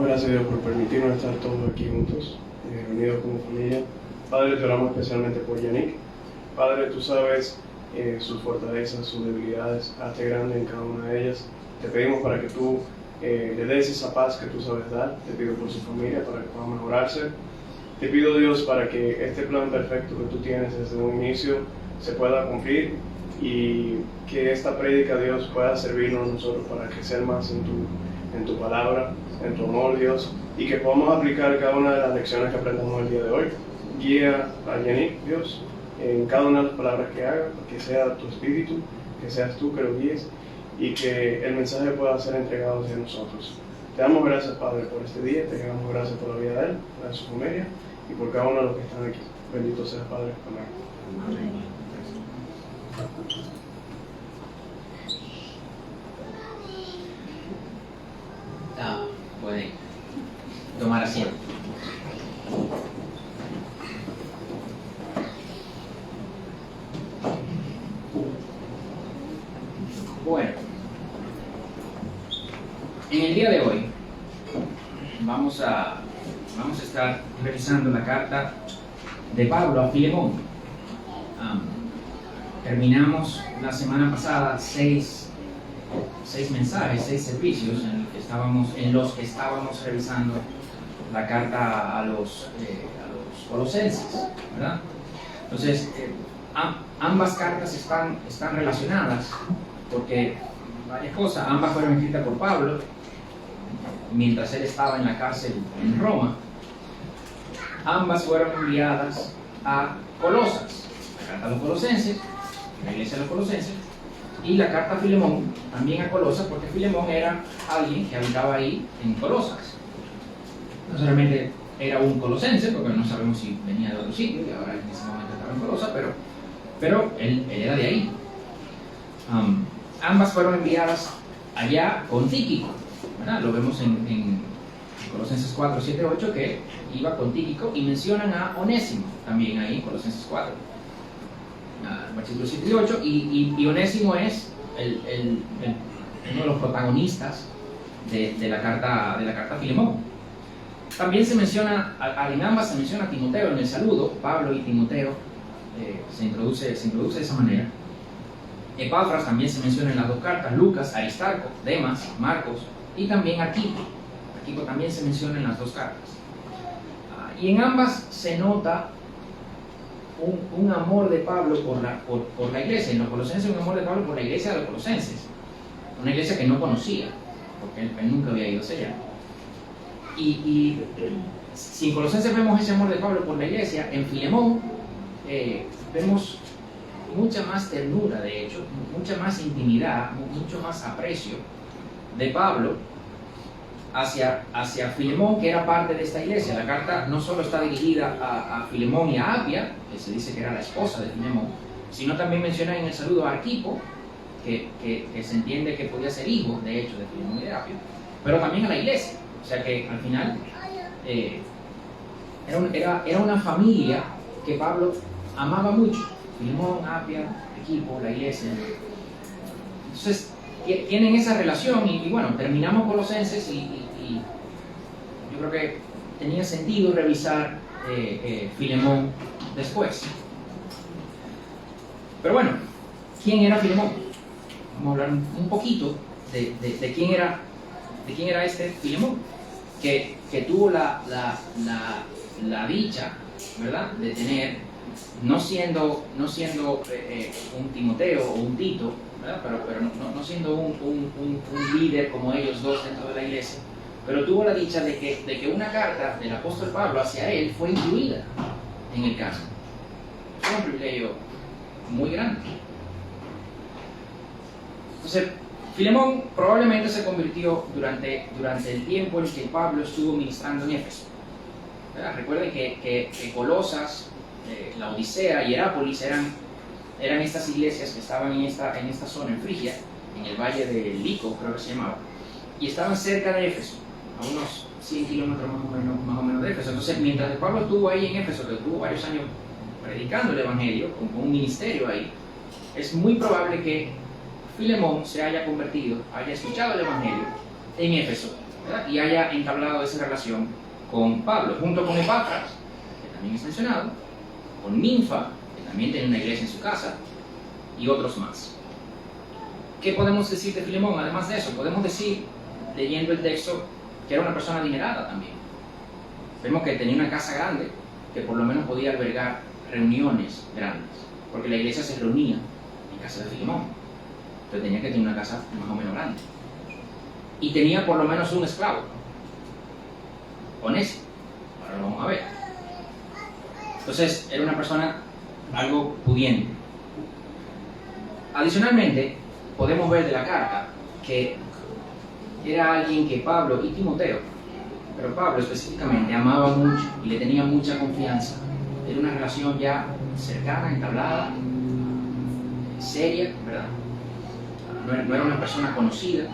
gracias, Dios, por permitirnos estar todos aquí juntos, reunidos como familia. Padre, te oramos especialmente por Yannick. Padre, tú sabes sus fortalezas, sus debilidades, hazte grande en cada una de ellas. Te pedimos para que tú le des esa paz que tú sabes dar. Te pido por su familia para que pueda mejorarse. Te pido, Dios, para que este plan perfecto que tú tienes desde un inicio se pueda cumplir y que esta prédica, Dios, pueda servirnos a nosotros para crecer más en tu palabra, en tu amor, Dios, y que podamos aplicar cada una de las lecciones que aprendamos el día de hoy. Guía a Yannick, Dios, en cada una de las palabras que haga, que sea tu espíritu, que seas tú que lo guíes y que el mensaje pueda ser entregado hacia nosotros. Te damos gracias, Padre, por este día, te damos gracias por la vida de él, de su familia y por cada uno de los que están aquí. Bendito seas, Padre. Amén. Amén. Pueden tomar asiento. Bueno, en el día de hoy vamos a estar revisando la carta de Pablo a Filemón. Terminamos la semana pasada seis mensajes, 6 servicios en los que estábamos revisando la carta a los colosenses, ¿verdad? Entonces, ambas cartas están relacionadas porque varias cosas. Ambas fueron escritas por Pablo mientras él estaba en la cárcel en Roma. Ambas fueron enviadas a Colosas, la carta a los colosenses, la iglesia de los colosenses, y la carta a Filemón también a Colosas, porque Filemón era alguien que habitaba ahí en Colosas. No solamente era un colosense, porque no sabemos si venía de otro sitio y ahora en ese momento estaba en Colosas, pero él era de ahí. Ambas fueron enviadas allá con Tíquico, ¿verdad? Lo vemos en Colosenses 4, 7, 8, que iba con Tíquico, y mencionan a Onésimo también ahí en Colosenses 4, versículos 7 y 8, y Onésimo es uno de los protagonistas de la carta a Filemón. También se menciona, en ambas se menciona a Timoteo en el saludo. Pablo y Timoteo se introduce de esa manera. Epafras también se menciona en las dos cartas, Lucas, Aristarco, Demas, Marcos, y también Arquipo. Arquipo también se menciona en las dos cartas. Y en ambas se nota un amor de Pablo por la iglesia. En los colosenses, un amor de Pablo por la iglesia de los colosenses, una iglesia que no conocía, porque él nunca había ido hacia allá. Y si en Colosenses vemos ese amor de Pablo por la iglesia, en Filemón vemos mucha más ternura, de hecho, mucha más intimidad, mucho más aprecio de Pablo hacia Filemón, que era parte de esta iglesia. La carta no solo está dirigida a Filemón y a Apia, que se dice que era la esposa de Filemón, sino también menciona en el saludo a Arquipo, que se entiende que podía ser hijo, de hecho, de Filemón y de Apia, pero también a la iglesia. O sea que al final era una familia que Pablo amaba mucho. Filemón, Apia, Arquipo, la iglesia. Entonces tienen esa relación y bueno, terminamos Colosenses y yo creo que tenía sentido revisar Filemón después. Pero bueno, ¿quién era Filemón? Vamos a hablar un poquito de quién era este Filemón, que tuvo la dicha, ¿verdad?, de tener, no siendo un Timoteo o un Tito, ¿verdad?, pero no siendo un líder como ellos dos dentro de la iglesia, pero tuvo la dicha de que una carta del apóstol Pablo hacia él fue incluida en el canon. Fue un privilegio muy grande. Entonces, Filemón probablemente se convirtió durante el tiempo en que Pablo estuvo ministrando en Éfeso. ¿Verdad? Recuerden que Colosas, la Odisea y Herápolis eran estas iglesias que estaban en esta zona, en Frigia, en el valle de Lico, creo que se llamaba, y estaban cerca de Éfeso, a unos 100 kilómetros más o menos de Éfeso. Entonces, mientras Pablo estuvo ahí en Éfeso, que estuvo varios años predicando el Evangelio, con un ministerio ahí, es muy probable que Filemón se haya convertido, haya escuchado el Evangelio en Éfeso, ¿verdad? Y haya entablado esa relación con Pablo, junto con Epafras, que también es mencionado, con Ninfa, que también tiene una iglesia en su casa, y otros más. ¿Qué podemos decir de Filemón? Además de eso, podemos decir, leyendo el texto, que era una persona adinerada también. Vemos que tenía una casa grande, que por lo menos podía albergar reuniones grandes, porque la iglesia se reunía en casa de Filemón. Entonces tenía que tener una casa más o menos grande. Y tenía por lo menos un esclavo, Onésimo. Ahora lo vamos a ver. Entonces era una persona algo pudiente. Adicionalmente, podemos ver de la carta que era alguien que Pablo y Timoteo, pero Pablo específicamente, amaba mucho y le tenía mucha confianza. Era una relación ya cercana, entablada, seria, ¿verdad? No era una persona conocida.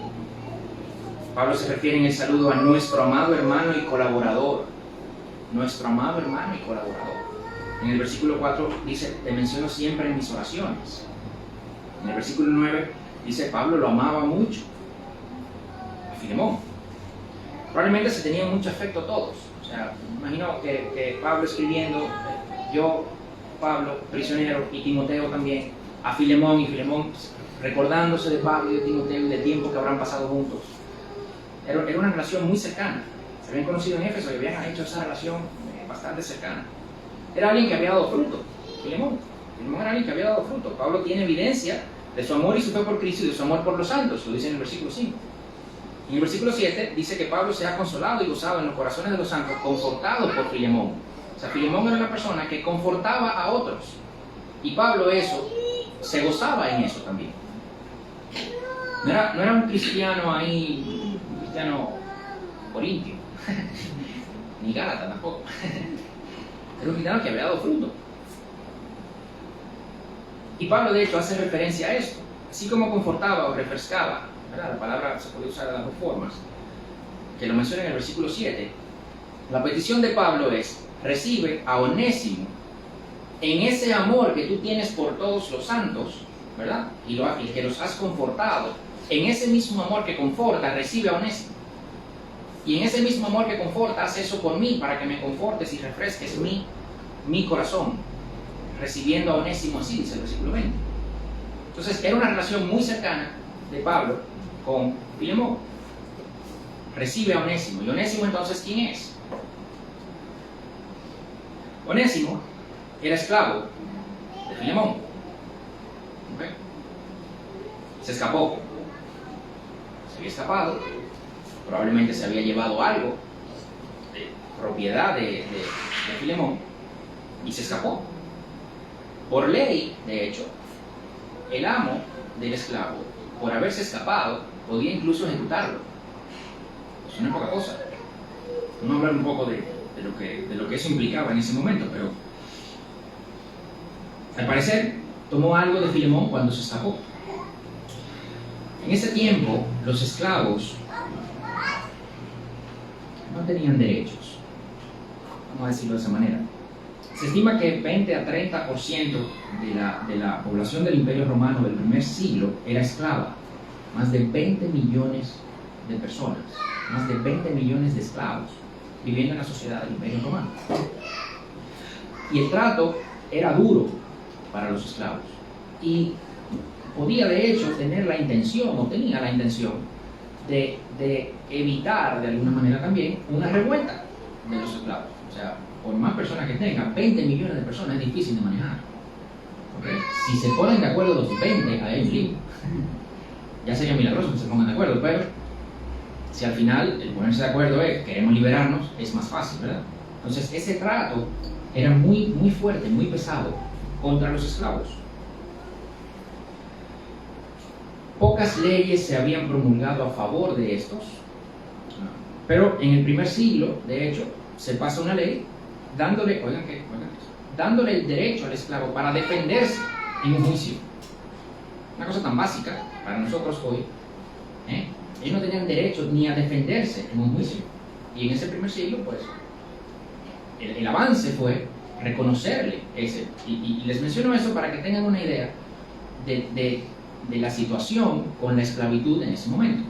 Pablo se refiere en el saludo a nuestro amado hermano y colaborador. Nuestro amado hermano y colaborador. En el versículo 4 dice, te menciono siempre en mis oraciones. En el versículo 9 dice, Pablo lo amaba mucho a Filemón. Probablemente se tenían mucho afecto todos. O sea, imagino que Pablo escribiendo, yo, Pablo, prisionero, y Timoteo también, a Filemón, y Filemón recordándose de Pablo y de Timoteo y del tiempo que habrán pasado juntos. Era una relación muy cercana. Se habían conocido en Éfeso y habían hecho esa relación bastante cercana. Era alguien que había dado fruto, Filemón. Filemón era alguien que había dado fruto. Pablo tiene evidencia de su amor y su fe por Cristo y de su amor por los santos, lo dice en el versículo 5. En el versículo 7 dice que Pablo se ha consolado y gozado en los corazones de los santos, confortado por Filemón. O sea, Filemón era una persona que confortaba a otros. Y Pablo se gozaba en eso también. No era un cristiano ahí, un cristiano corintio, ni gálata tampoco. Era un cristiano que había dado fruto. Y Pablo de hecho hace referencia a esto, así como confortaba o refrescaba, ¿verdad? La palabra se puede usar de las dos formas, que lo menciona en el versículo 7. La petición de Pablo es, recibe a Onésimo en ese amor que tú tienes por todos los santos, ¿verdad? Y que los has confortado. En ese mismo amor que conforta, recibe a Onésimo. Y en ese mismo amor que conforta, haz eso por mí, para que me confortes y refresques mi corazón. Recibiendo a Onésimo así, dice el versículo 20. Entonces, era una relación muy cercana de Pablo con Filemón. Recibe a Onésimo. ¿Y Onésimo entonces quién es? Onésimo era esclavo de Filemón. ¿Okay? Se escapó. Se había escapado. Probablemente se había llevado algo de propiedad de Filemón y se escapó. Por ley, de hecho, el amo del esclavo, por haberse escapado, podía incluso ejecutarlo. Eso no es poca cosa. Vamos a hablar un poco de lo que eso implicaba en ese momento, pero al parecer tomó algo de Filemón cuando se escapó. En ese tiempo, los esclavos no tenían derechos, vamos a decirlo de esa manera. Se estima que 20 a 30% de la población del Imperio Romano del primer siglo era esclava. Más de 20 millones de personas, más de 20 millones de esclavos viviendo en la sociedad del Imperio Romano. Y el trato era duro para los esclavos. Y podía de hecho tener la intención, o tenía la intención, de evitar de alguna manera también una revuelta de los esclavos. O sea, por más personas que tengan, 20 millones de personas es difícil de manejar. ¿Okay? Si se ponen de acuerdo los 20, a ellos lío. Ya sería milagroso que se pongan de acuerdo, pero si al final el ponerse de acuerdo es queremos liberarnos, es más fácil, ¿verdad? Entonces ese trato era muy, muy fuerte, muy pesado contra los esclavos. Pocas leyes se habían promulgado a favor de estos, pero en el primer siglo, de hecho, se pasa una ley dándole el derecho al esclavo para defenderse en un juicio. Una cosa tan básica para nosotros hoy. Ellos no tenían derecho ni a defenderse en un juicio. Y en ese primer siglo, pues, el avance fue reconocerle ese. Y les menciono eso para que tengan una idea de la situación con la esclavitud en ese momento.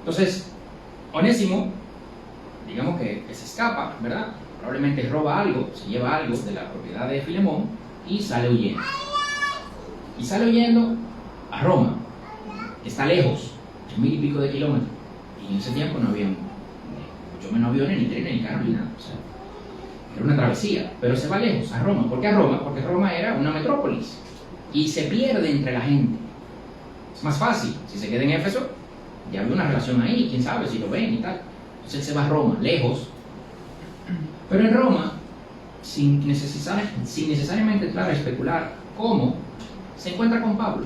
Entonces, Onésimo, digamos que se escapa, ¿verdad? Probablemente roba algo, se lleva algo de la propiedad de Filemón y sale huyendo. Y sale huyendo a Roma, que está lejos, 1000 y pico de kilómetros. Y en ese tiempo no había mucho menos aviones, ni trenes, ni carros, ni nada. O sea, era una travesía, pero se va lejos, a Roma. ¿Por qué a Roma? Porque Roma era una metrópolis y se pierde entre la gente. Es más fácil, si se queda en Éfeso, ya había una relación ahí, quién sabe si lo ven y tal. Entonces él se va a Roma, lejos. Pero en Roma, sin necesariamente, claro, especular cómo, se encuentra con Pablo.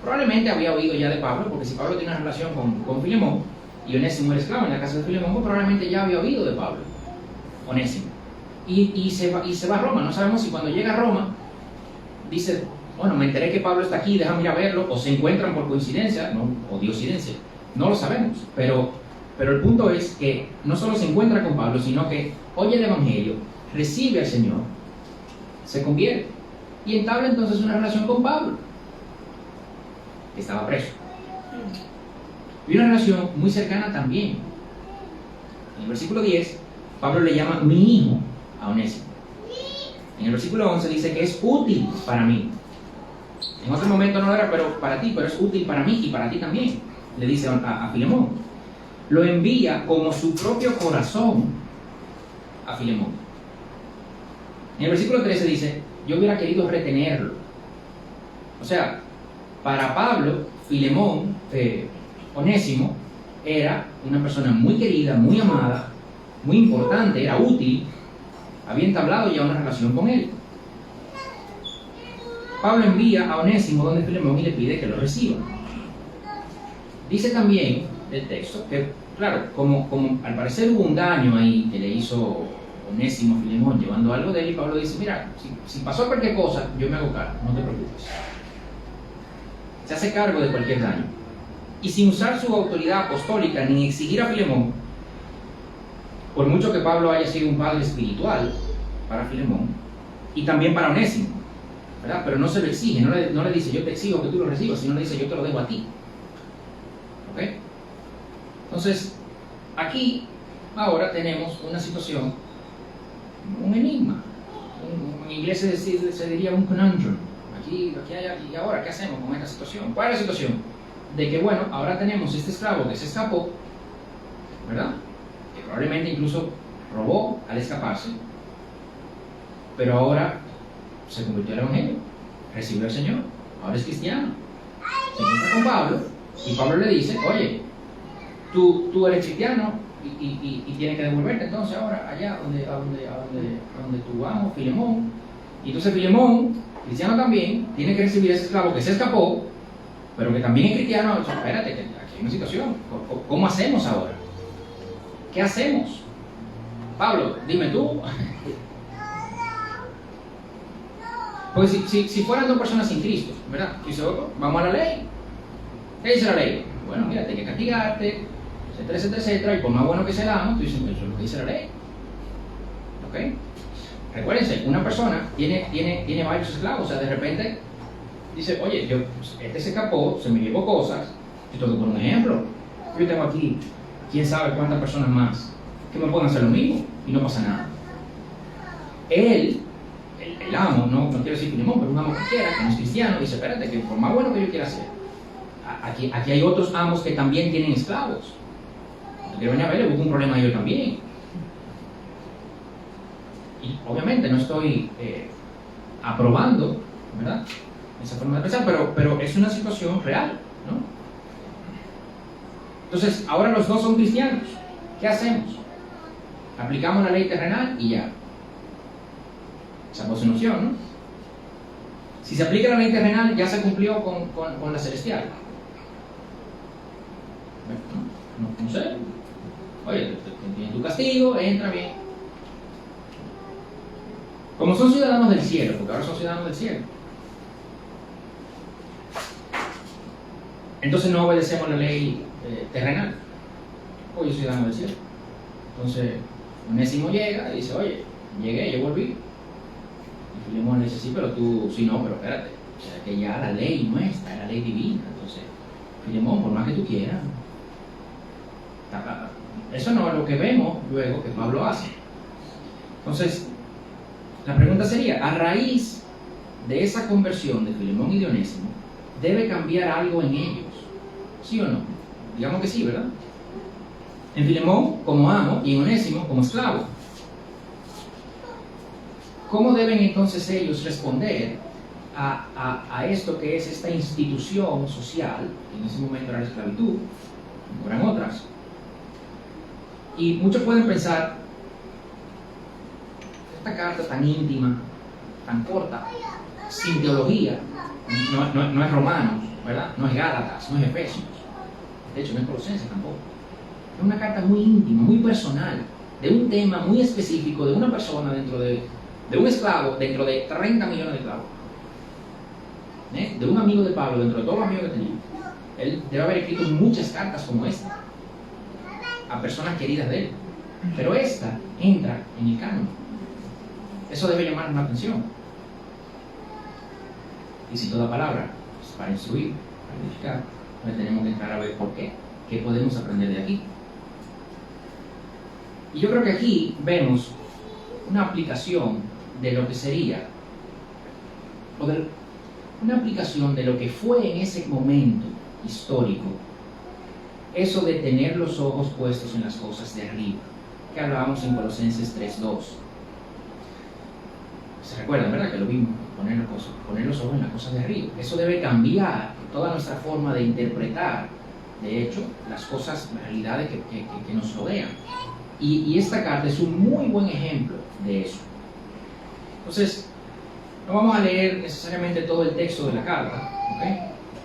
Probablemente había oído ya de Pablo, porque si Pablo tiene una relación con Filemón, y Onésimo era esclavo en la casa de Filemón, pues probablemente ya había oído de Pablo, Onésimo. Y se va a Roma. No sabemos si cuando llega a Roma, dice, bueno, me enteré que Pablo está aquí, déjame ir a verlo, o se encuentran por coincidencia, ¿no? O diosidencia, no lo sabemos. Pero el punto es que no solo se encuentra con Pablo, sino que oye el Evangelio, recibe al Señor, se convierte, y entabla entonces una relación con Pablo, que estaba preso. Y una relación muy cercana también. En el versículo 10, Pablo le llama mi hijo a Onésimo. En el versículo 11 dice que es útil para mí. En otro momento no era pero para ti, pero es útil para mí y para ti también, le dice a Filemón. Lo envía como su propio corazón a Filemón. En el versículo 13 dice, yo hubiera querido retenerlo. O sea, para Pablo, Filemón, Onésimo, era una persona muy querida, muy amada, muy importante, era útil, había entablado ya una relación con él. Pablo envía a Onésimo donde Filemón y le pide que lo reciba. Dice también el texto que, claro, como al parecer hubo un daño ahí que le hizo Onésimo a Filemón llevando algo de él, y Pablo dice, mira, si pasó cualquier cosa, yo me hago cargo, no te preocupes. Se hace cargo de cualquier daño. Y sin usar su autoridad apostólica ni exigir a Filemón, por mucho que Pablo haya sido un padre espiritual para Filemón y también para Onésimo, ¿verdad? Pero no se lo exige, no le dice yo te exijo que tú lo recibas, sino le dice yo te lo dejo a ti. ¿Ok? Entonces, aquí ahora tenemos una situación, un enigma. En inglés se diría un conundrum. Aquí hay, y ahora, ¿qué hacemos con esta situación? ¿Cuál es la situación? De que, bueno, ahora tenemos este esclavo que se escapó, ¿verdad? Que probablemente incluso robó al escaparse, pero ahora se convirtió al Evangelio, recibió al Señor, ahora es cristiano. Se encuentra con Pablo y Pablo le dice, oye, tú eres cristiano y tienes que devolverte entonces ahora allá a donde tu amo, Filemón. Y entonces Filemón, cristiano también, tiene que recibir a ese esclavo que se escapó, pero que también es cristiano. O sea, espérate, que aquí hay una situación. ¿Cómo hacemos ahora? ¿Qué hacemos? Pablo, dime tú. Porque si fueran dos personas sin Cristo, ¿verdad? Dice, vamos a la ley. ¿Qué dice la ley? Bueno, mira, hay que castigarte, etcétera, etcétera, etcétera, y por más bueno que seamos, tú dices, eso es lo que dice la ley. ¿Ok? Recuérdense, una persona tiene varios esclavos, o sea, de repente dice, oye, este se escapó, se me llevó cosas, yo tengo que poner un ejemplo. Yo tengo aquí, quién sabe cuántas personas más que me pueden hacer lo mismo y no pasa nada. El amo, no quiero decir Filemón, pero un amo cualquiera, que no es cristiano, dice, espérate, que por más bueno que yo quiera hacer, aquí hay otros amos que también tienen esclavos. Yo quiero venir a ver, le busco un problema a ellos también. Y obviamente no estoy aprobando, ¿verdad?, esa forma de pensar, pero es una situación real, ¿no? Entonces, ahora los dos son cristianos. ¿Qué hacemos? Aplicamos la ley terrenal y ya. Esa es una opción, ¿no? Si se aplica la ley terrenal, ya se cumplió con la celestial. No sé. Oye, tiene tu castigo, entra bien. Como son ciudadanos del cielo, porque ahora son ciudadanos del cielo, entonces no obedecemos la ley terrenal. Oye, soy ciudadano del cielo. Entonces, Onésimo llega y dice, oye, llegué, yo volví. Y Filemón le dice, sí, pero tú, sí, no, pero espérate. O sea, que ya la ley nuestra, la ley divina. Entonces, Filemón, por más que tú quieras, Eso no es lo que vemos luego que Pablo hace. Entonces, la pregunta sería, a raíz de esa conversión de Filemón y de Onésimo, ¿debe cambiar algo en ellos? ¿Sí o no? Digamos que sí, ¿verdad? En Filemón como amo y en Onésimo como esclavo. ¿Cómo deben entonces ellos responder a esto que es esta institución social, que en ese momento era la esclavitud, no eran otras? Y muchos pueden pensar, esta carta tan íntima, tan corta, sin teología, no es Romanos, ¿verdad? No es Gálatas, no es Efesios, de hecho no es Colosenses tampoco. Es una carta muy íntima, muy personal, de un tema muy específico, de una persona dentro de un esclavo, dentro de 30 millones de esclavos, de un amigo de Pablo, dentro de todos los amigos que tenía. Él debe haber escrito muchas cartas como esta a personas queridas de él, pero esta entra en el canon. Eso debe llamar la atención. Y si toda palabra es para instruir, para edificar, pues tenemos que entrar a ver por qué podemos aprender de aquí. Y yo creo que aquí vemos una aplicación de lo que sería, una aplicación de lo que fue en ese momento histórico, eso de tener los ojos puestos en las cosas de arriba, que hablábamos en Colosenses 3:2. ¿Se recuerdan, verdad? Que lo vimos, poner los ojos en las cosas de arriba. Eso debe cambiar toda nuestra forma de interpretar, de hecho, las cosas, las realidades que nos rodean. Y esta carta es un muy buen ejemplo de eso. Entonces, no vamos a leer necesariamente todo el texto de la carta, ¿okay?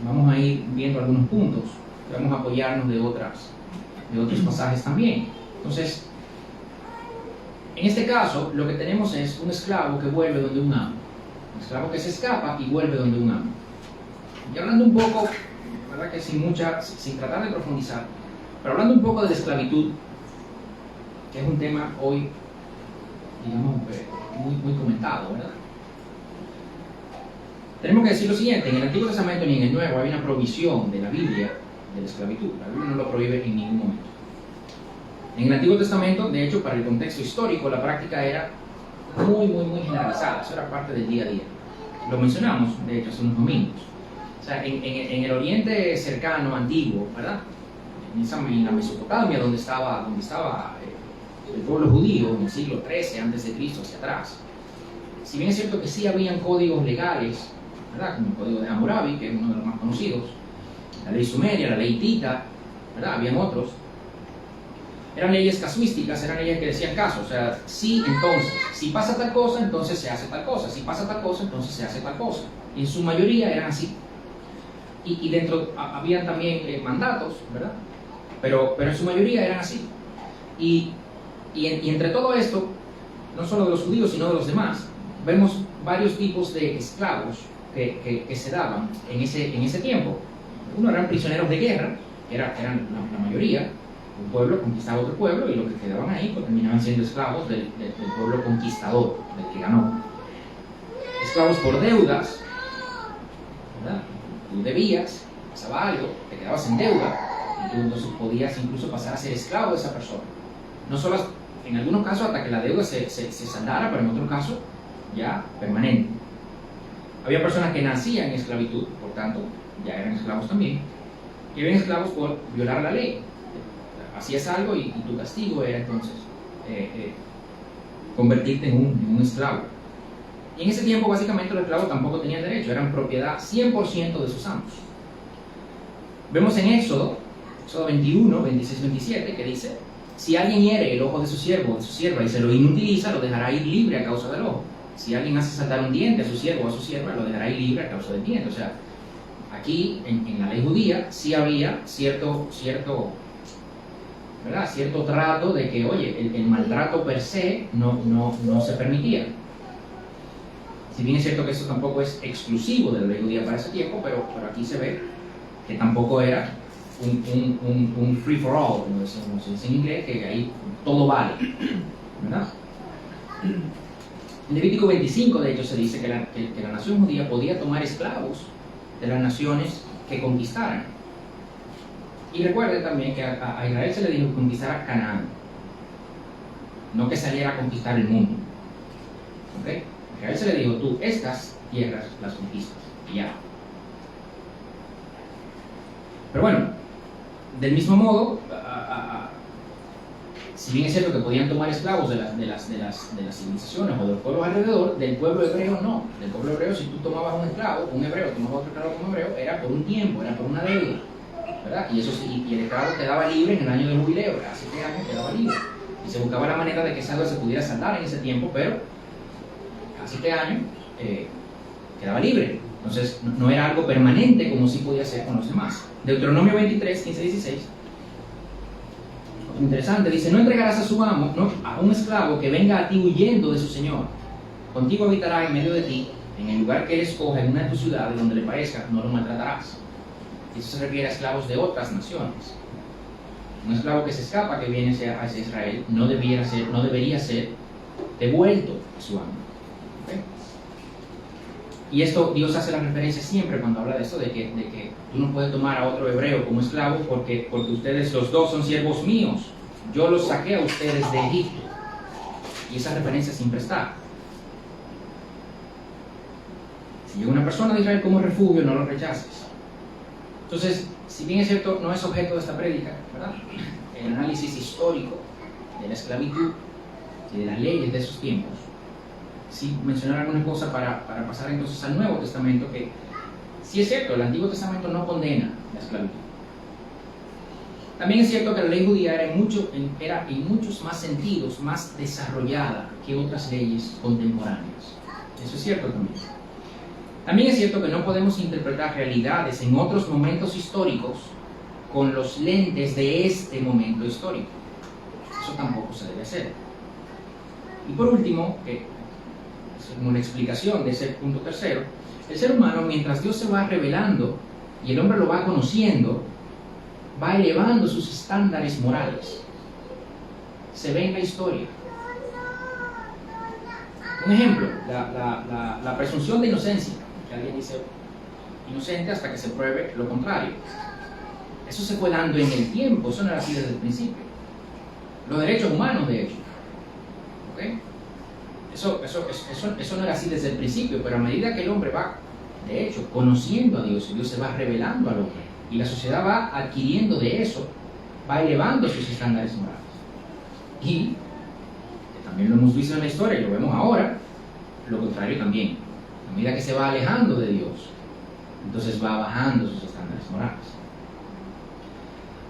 Vamos a ir viendo algunos puntos, vamos a apoyarnos de otros pasajes también. Entonces, en este caso, lo que tenemos es un esclavo que vuelve donde un amo, un esclavo que se escapa y vuelve donde un amo. Y hablando un poco, ¿verdad? Que sin tratar de profundizar, pero hablando un poco de la esclavitud, que es un tema hoy, digamos, muy comentado, ¿verdad? Tenemos que decir lo siguiente: en el Antiguo Testamento ni en el Nuevo hay una prohibición de la Biblia de la esclavitud. La Biblia no lo prohíbe en ningún momento. En el Antiguo Testamento, de hecho, para el contexto histórico, la práctica era muy generalizada. Eso era parte del día a día. Lo mencionamos, de hecho, hace unos domingos. O sea, en el Oriente cercano, antiguo, ¿verdad? En la Mesopotamia, donde estaba el pueblo judío, en el siglo XIII a.C. hacia atrás. Si bien es cierto que sí habían códigos legales, ¿verdad? Como el código de Hammurabi, que es uno de los más conocidos, la ley sumeria, la ley hitita, ¿verdad? Habían otros. Eran leyes casuísticas, eran leyes que decían caso, o sea, sí, entonces, si pasa tal cosa, entonces se hace tal cosa, si pasa tal cosa, entonces se hace tal cosa. Y en su mayoría eran así. Y dentro habían también mandatos, ¿verdad? Pero en su mayoría eran así. Y entre todo esto, no solo de los judíos, sino de los demás, vemos varios tipos de esclavos que se daban en ese tiempo. Uno eran prisioneros de guerra, que eran la mayoría. Un pueblo conquistaba otro pueblo y los que quedaban ahí pues terminaban siendo esclavos del pueblo conquistador, del que ganó. Esclavos por deudas, ¿verdad? Tú debías, pasaba algo, te quedabas en deuda y tú entonces podías incluso pasar a ser esclavo de esa persona. No solo en algunos casos hasta que la deuda se saldara, pero en otros casos ya permanente. Había personas que nacían en esclavitud, por tanto ya eran esclavos también, y habían esclavos por violar la ley. Hacías algo y tu castigo era entonces convertirte en un esclavo. Y en ese tiempo básicamente los esclavos tampoco tenían derecho, eran propiedad 100% de sus amos. Vemos en Éxodo 21, 26, 27, que dice: si alguien hiere el ojo de su siervo o de su sierva y se lo inutiliza, lo dejará ir libre a causa del ojo. Si alguien hace saltar un diente a su siervo o a su sierva, lo dejará ir libre a causa del diente. O sea, aquí en la ley judía sí había cierto trato de que, oye, el maltrato per se no se permitía. Si bien es cierto que eso tampoco es exclusivo de la ley judía para ese tiempo, pero aquí se ve que tampoco era un free for all, como se dice en inglés, que ahí todo vale, ¿verdad? En Levítico 25, de hecho, se dice que la nación judía podía tomar esclavos de las naciones que conquistaran. Y recuerde también que a Israel se le dijo que conquistara Canaán, no que saliera a conquistar el mundo. ¿Ok? A Israel se le dijo, tú estas tierras las conquistas, y ya. Pero bueno, del mismo modo, si bien es cierto que podían tomar esclavos de las civilizaciones o de los pueblos alrededor, del pueblo hebreo no. Del pueblo hebreo, si tú tomabas un esclavo, un hebreo tomaba otro esclavo como hebreo, era por un tiempo, era por una deuda, ¿verdad? Y el esclavo quedaba libre en el año de jubileo, cada 7 años quedaba libre. Y se buscaba la manera de que esa deuda se pudiera saldar en ese tiempo, pero cada 7 años quedaba libre. Entonces no era algo permanente como sí podía ser con los demás. Deuteronomio 23, 15, 16. Interesante, dice, no entregarás a su amo, no, a un esclavo que venga a ti huyendo de su señor. Contigo habitará en medio de ti, en el lugar que él escoja, en una de tus ciudades, donde le parezca, no lo maltratarás. Eso se refiere a esclavos de otras naciones. Un esclavo que se escapa, que viene hacia Israel, no debería ser devuelto a su amo. ¿Okay? Y esto Dios hace la referencia siempre cuando habla de esto, de que tú no puedes tomar a otro hebreo como esclavo porque ustedes los dos son siervos míos. Yo los saqué a ustedes de Egipto. Y esa referencia siempre está. Si llega una persona de Israel como refugio, no lo rechaces. Entonces, si bien es cierto, no es objeto de esta prédica, ¿verdad? El análisis histórico de la esclavitud y de las leyes de esos tiempos. Sí, mencionar alguna cosa para pasar entonces al Nuevo Testamento, que sí es cierto, el Antiguo Testamento no condena la esclavitud. También es cierto que la ley judía era en muchos más sentidos más desarrollada que otras leyes contemporáneas. Eso es cierto también. También es cierto que no podemos interpretar realidades en otros momentos históricos con los lentes de este momento histórico. Eso tampoco se debe hacer. Y por último, como una explicación de ese punto tercero, el ser humano, mientras Dios se va revelando y el hombre lo va conociendo, va elevando sus estándares morales. Se ve en la historia. Un ejemplo, la presunción de inocencia, que alguien dice inocente hasta que se pruebe lo contrario. Eso se fue dando en el tiempo, eso no era así desde el principio. Los derechos humanos, de hecho. ¿Okay? Eso no era así desde el principio, pero a medida que el hombre va, de hecho, conociendo a Dios, y Dios se va revelando al hombre, y la sociedad va adquiriendo de eso, va elevando sus estándares morales. Y, que también lo hemos visto en la historia y lo vemos ahora, lo contrario también. A medida que se va alejando de Dios, entonces va bajando sus estándares morales.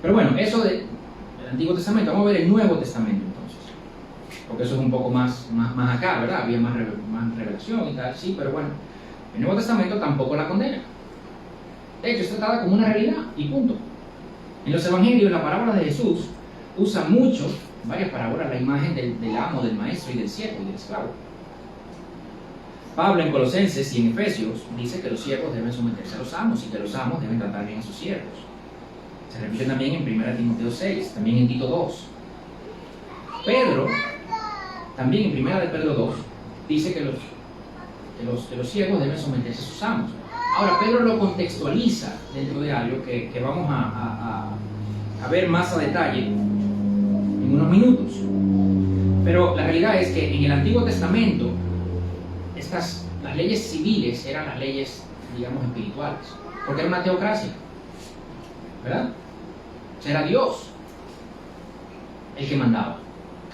Pero bueno, eso del Antiguo Testamento. Vamos a ver el Nuevo Testamento entonces, porque eso es un poco más acá, ¿verdad? Había más revelación y tal, sí, pero bueno, el Nuevo Testamento tampoco la condena. De hecho, es tratada como una realidad y punto. En los evangelios, la parábola de Jesús usa mucho, varias parábolas, la imagen del amo, del maestro y del siervo y del esclavo. Pablo en Colosenses y en Efesios dice que los siervos deben someterse a los amos y que los amos deben tratar bien a sus siervos. Se repite también en 1 Timoteo 6, también en Tito 2. Pedro, también en 1 de Pedro 2, dice que los siervos deben someterse a sus amos. Ahora, Pedro lo contextualiza dentro de algo que vamos a ver más a detalle en unos minutos. Pero la realidad es que en el Antiguo Testamento, las leyes civiles eran las leyes, digamos, espirituales, porque era una teocracia, ¿verdad? O sea, era Dios el que mandaba,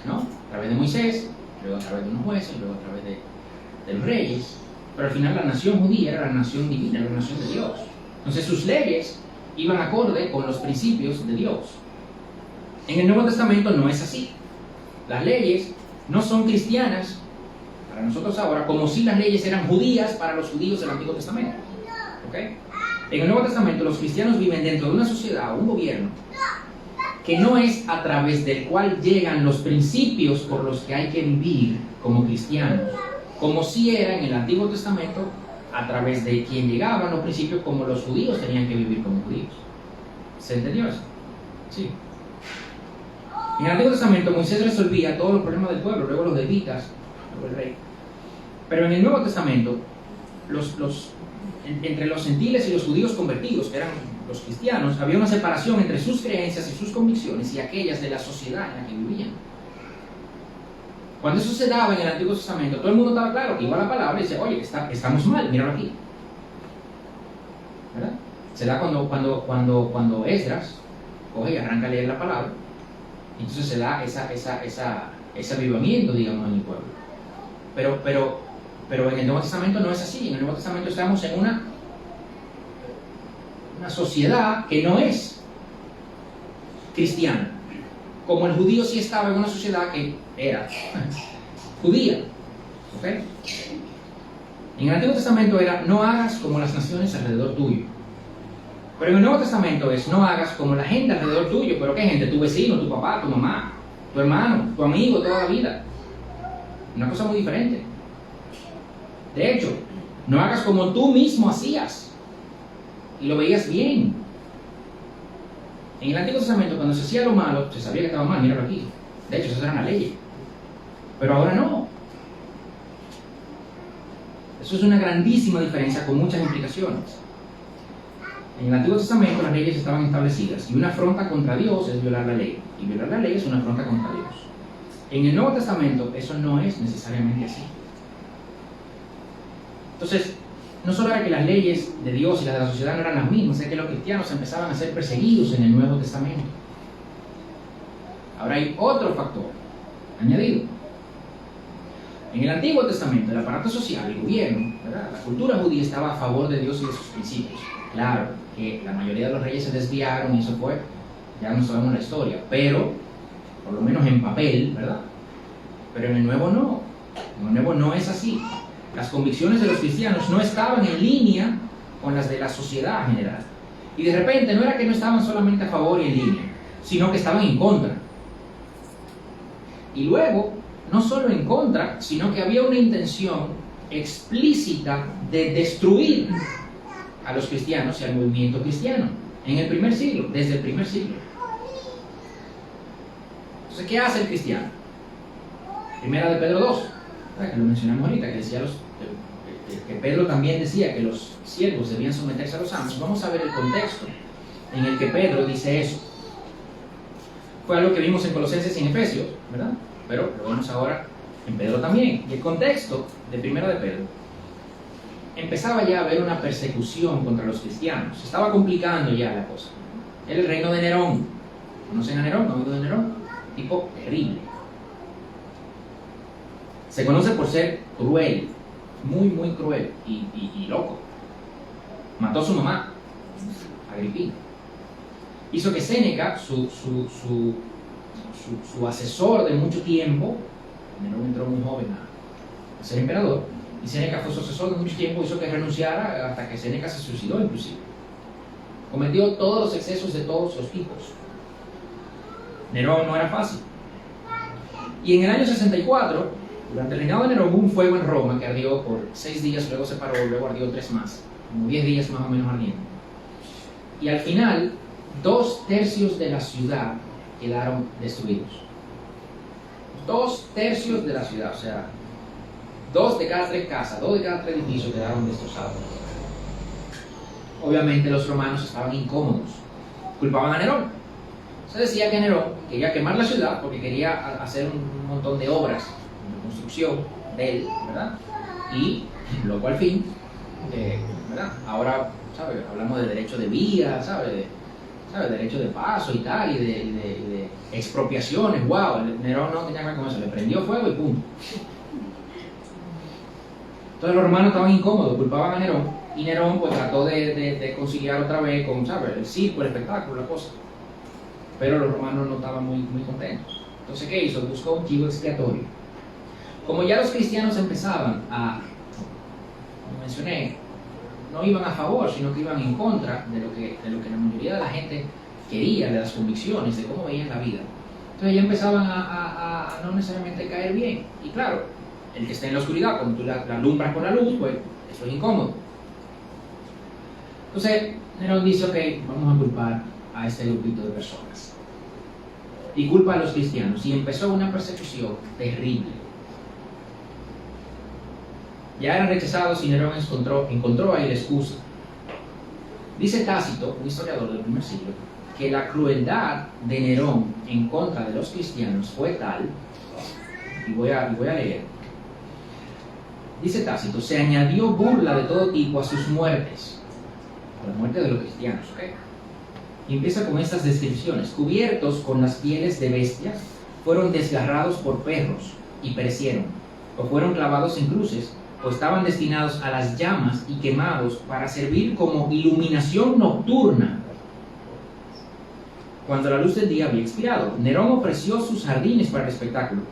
¿no? A través de Moisés, luego a través de unos jueces, luego a través de los reyes, pero al final la nación judía era la nación divina, era la nación de Dios. Entonces sus leyes iban acorde con los principios de Dios. En el Nuevo Testamento no es así. Las leyes no son cristianas para nosotros ahora, como si las leyes eran judías para los judíos del Antiguo Testamento. ¿Okay? En el Nuevo Testamento los cristianos viven dentro de una sociedad o un gobierno que no es a través del cual llegan los principios por los que hay que vivir como cristianos, como si era en el Antiguo Testamento a través de quien llegaban los principios como los judíos tenían que vivir como judíos. ¿Se entendió eso? Sí. En el Antiguo Testamento Moisés resolvía todos los problemas del pueblo, luego los levitas, luego el rey. Pero en el Nuevo Testamento, entre los gentiles y los judíos convertidos, que eran los cristianos, había una separación entre sus creencias y sus convicciones y aquellas de la sociedad en la que vivían. Cuando eso se daba en el Antiguo Testamento, todo el mundo estaba claro, iba a la palabra y dice, oye, estamos mal, míralo aquí. ¿Verdad? Se da cuando Esdras coge y arranca a leer la palabra, y entonces se da ese avivamiento, digamos, en el pueblo. Pero en el Nuevo Testamento no es así. En el Nuevo Testamento estamos en una sociedad que no es cristiana, como el judío sí estaba en una sociedad que era judía. ¿Okay? En el Antiguo Testamento era, no hagas como las naciones alrededor tuyo. Pero en el Nuevo Testamento es, no hagas como la gente alrededor tuyo. ¿Pero qué gente? Tu vecino, tu papá, tu mamá, tu hermano, tu amigo, toda la vida. Una cosa muy diferente. De hecho, no hagas como tú mismo hacías y lo veías bien. En el Antiguo Testamento, cuando se hacía lo malo, se sabía que estaba mal, míralo aquí. De hecho, esas eran las leyes. Pero ahora no. Eso es una grandísima diferencia con muchas implicaciones. En el Antiguo Testamento las leyes estaban establecidas y una afrenta contra Dios es violar la ley. Y violar la ley es una afrenta contra Dios. En el Nuevo Testamento eso no es necesariamente así. Entonces, no solo era que las leyes de Dios y las de la sociedad no eran las mismas, es que los cristianos empezaban a ser perseguidos en el Nuevo Testamento. Ahora hay otro factor añadido. En el Antiguo Testamento, el aparato social, el gobierno, ¿verdad? La cultura judía estaba a favor de Dios y de sus principios. Claro que la mayoría de los reyes se desviaron y eso fue, ya no sabemos la historia, pero, por lo menos en papel, ¿verdad? Pero en el Nuevo no. En el Nuevo no es así. Las convicciones de los cristianos no estaban en línea con las de la sociedad general. Y de repente no era que no estaban solamente a favor y en línea, sino que estaban en contra. Y luego, no solo en contra, sino que había una intención explícita de destruir a los cristianos y al movimiento cristiano en el primer siglo, desde el primer siglo. Entonces, ¿qué hace el cristiano? Primera de Pedro 2, que lo mencionamos ahorita, que decía que Pedro también decía que los siervos debían someterse a los amos. Vamos a ver el contexto en el que Pedro dice eso. Fue algo que vimos en Colosenses y en Efesios, ¿verdad? Pero lo vemos ahora en Pedro también. Y el contexto de Primera de Pedro, empezaba ya a haber una persecución contra los cristianos. Se estaba complicando ya la cosa. Era el reino de Nerón. ¿Conocen a Nerón? ¿No han oído de Nerón? Tipo terrible. Se conoce por ser cruel, muy, muy cruel y loco. Mató a su mamá, Agripina. Hizo que Séneca, su asesor de mucho tiempo, Nerón entró muy joven a ser emperador, y Séneca fue su asesor de mucho tiempo, hizo que renunciara hasta que Séneca se suicidó inclusive. Cometió todos los excesos de todos los tipos. Nerón no era fácil. Y en el año 64, durante el reinado de Nerón, hubo un fuego en Roma que ardió por 6 días, luego se paró, luego ardió 3 más, como 10 días más o menos ardiendo. Y al final, 2/3 de la ciudad quedaron destruidos. 2/3 de la ciudad, o sea, 2 de cada 3 casas, 2 de cada 3 edificios quedaron destrozados. Obviamente los romanos estaban incómodos, culpaban a Nerón. Se decía que Nerón quería quemar la ciudad porque quería hacer un montón de obras de construcción de él, ¿verdad? Y luego al fin, ¿verdad? Ahora, ¿sabes? Hablamos de derecho de vía, ¿sabes? Derecho de paso y tal, y de expropiaciones. ¡Wow! Nerón no tenía que ver con eso, le prendió fuego y punto. Entonces los romanos estaban incómodos, culpaban a Nerón, y Nerón pues trató de conciliar otra vez con, ¿sabes? El circo, el espectáculo, la cosa. Pero los romanos no estaban muy contentos. Entonces, ¿qué hizo? Buscó un chivo expiatorio. Como ya los cristianos empezaban a, como mencioné, no iban a favor, sino que iban en contra de lo que la mayoría de la gente quería, de las convicciones, de cómo veían la vida. Entonces ya empezaban a no necesariamente caer bien. Y claro, el que está en la oscuridad, cuando tú la alumbras con la luz, pues eso es incómodo. Entonces Nerón dice, ok, vamos a culpar a este grupito de personas. Y culpa a los cristianos. Y empezó una persecución terrible. Ya eran rechazados y Nerón encontró ahí la excusa Dice Tácito, un historiador del primer siglo, que la crueldad de Nerón en contra de los cristianos fue tal, y voy a leer. Dice Tácito, se añadió burla de todo tipo a sus muertes, a la muerte de los cristianos, ¿ok? Y empieza con estas descripciones: cubiertos con las pieles de bestias, fueron desgarrados por perros y perecieron, o fueron clavados en cruces, o estaban destinados a las llamas y quemados para servir como iluminación nocturna cuando la luz del día había expirado. Nerón ofreció sus jardines para el espectáculo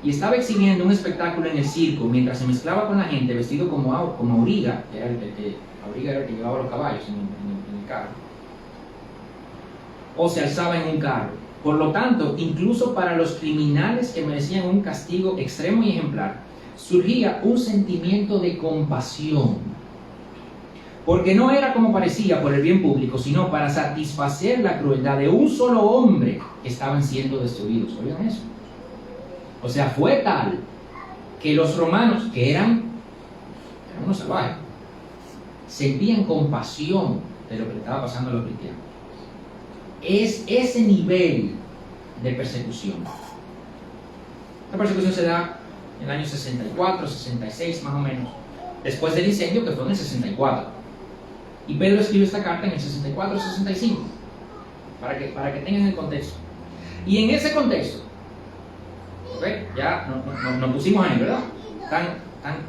y estaba exhibiendo un espectáculo en el circo mientras se mezclaba con la gente vestido como auriga, que era auriga era el que llevaba los caballos en el carro, o se alzaba en un carro. Por lo tanto, incluso para los criminales que merecían un castigo extremo y ejemplar, surgía un sentimiento de compasión, porque no era como parecía por el bien público, sino para satisfacer la crueldad de un solo hombre que estaban siendo destruidos. ¿Oigan eso? O sea, fue tal que los romanos, que eran unos salvajes, sentían compasión de lo que le estaba pasando a los cristianos. Es ese nivel de persecución. La persecución se da en el año 64, 66 más o menos, después del incendio que fue en el 64. Y Pedro escribe esta carta en el 64, 65, para que tengan el contexto. Y en ese contexto, ¿okay? Ya nos pusimos ahí, ¿verdad?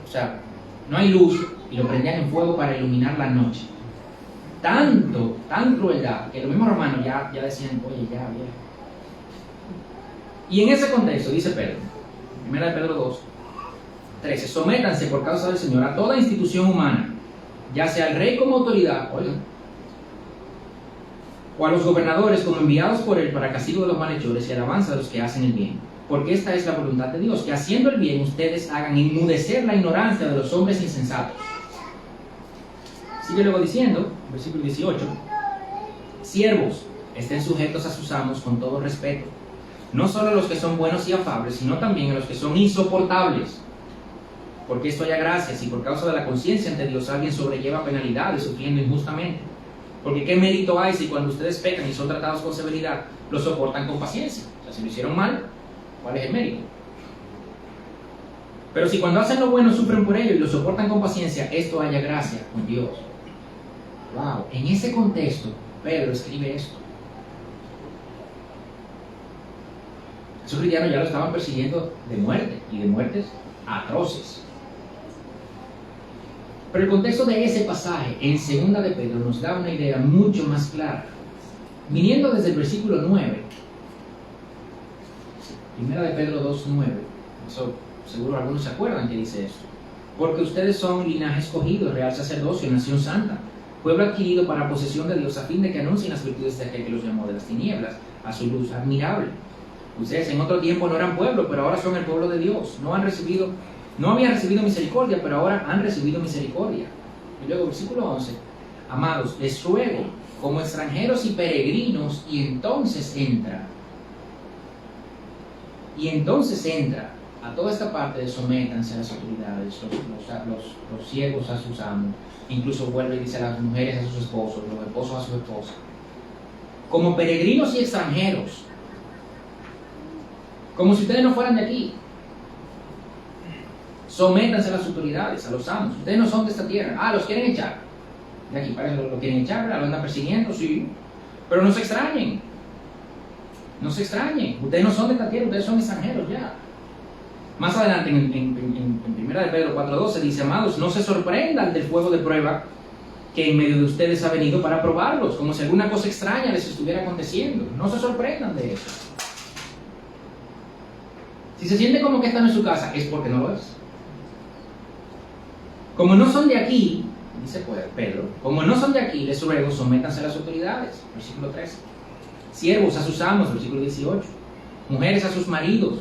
O sea, no hay luz y lo prendían en fuego para iluminar la noche. Tan crueldad, que los mismos romanos ya decían, oye, ya, bien. Y en ese contexto, dice Pedro, 1 Pedro 2, 13, sométanse por causa del Señor a toda institución humana, ya sea al rey como autoridad, oigan, o a los gobernadores como enviados por él para castigo de los malhechores y alabanza de los que hacen el bien. Porque esta es la voluntad de Dios, que haciendo el bien ustedes hagan enmudecer la ignorancia de los hombres insensatos. Sigue luego diciendo, versículo 18, siervos, estén sujetos a sus amos con todo respeto, no solo a los que son buenos y afables, sino también a los que son insoportables. Porque esto haya gracia, si por causa de la conciencia ante Dios alguien sobrelleva penalidades sufriendo injustamente. Porque qué mérito hay si cuando ustedes pecan y son tratados con severidad, lo soportan con paciencia. O sea, si lo hicieron mal, ¿cuál es el mérito? Pero si cuando hacen lo bueno sufren por ello y lo soportan con paciencia, esto haya gracia con Dios. Wow, en ese contexto, Pedro escribe esto. Esos cristianos ya lo estaban persiguiendo de muerte, y de muertes atroces. Pero el contexto de ese pasaje en 2 de Pedro nos da una idea mucho más clara. Viniendo desde el versículo 9, 1 de Pedro 2, 9, eso seguro algunos se acuerdan que dice esto. Porque ustedes son linaje escogido, real sacerdocio, nación santa, pueblo adquirido para posesión de Dios, a fin de que anuncien las virtudes de aquel que los llamó de las tinieblas a su luz admirable. Ustedes en otro tiempo no eran pueblo, pero ahora son el pueblo de Dios. No habían recibido misericordia, pero ahora han recibido misericordia. Y luego versículo 11, amados, les ruego como extranjeros y peregrinos, y entonces entra a toda esta parte de sométanse a las autoridades, los siervos a sus amos, incluso vuelve y dice a las mujeres a sus esposos, los esposos a sus esposas, como peregrinos y extranjeros, como si ustedes no fueran de aquí. Sométanse a las autoridades, a los amos. Ustedes no son de esta tierra. Los quieren echar de aquí, parece que lo quieren echar, ¿verdad? Lo andan persiguiendo, sí, pero no se extrañen. No se extrañen, ustedes no son de esta tierra, ustedes son extranjeros ya. Más adelante en 1 de Pedro 4:12 dice, amados, no se sorprendan del fuego de prueba que en medio de ustedes ha venido para probarlos, como si alguna cosa extraña les estuviera aconteciendo. No se sorprendan de eso. Si se siente como que están en su casa, es porque no lo es. Como no son de aquí, dice Pedro, como no son de aquí, les ruego, sométanse a las autoridades. Versículo 13. Siervos a sus amos, versículo 18. Mujeres a sus maridos,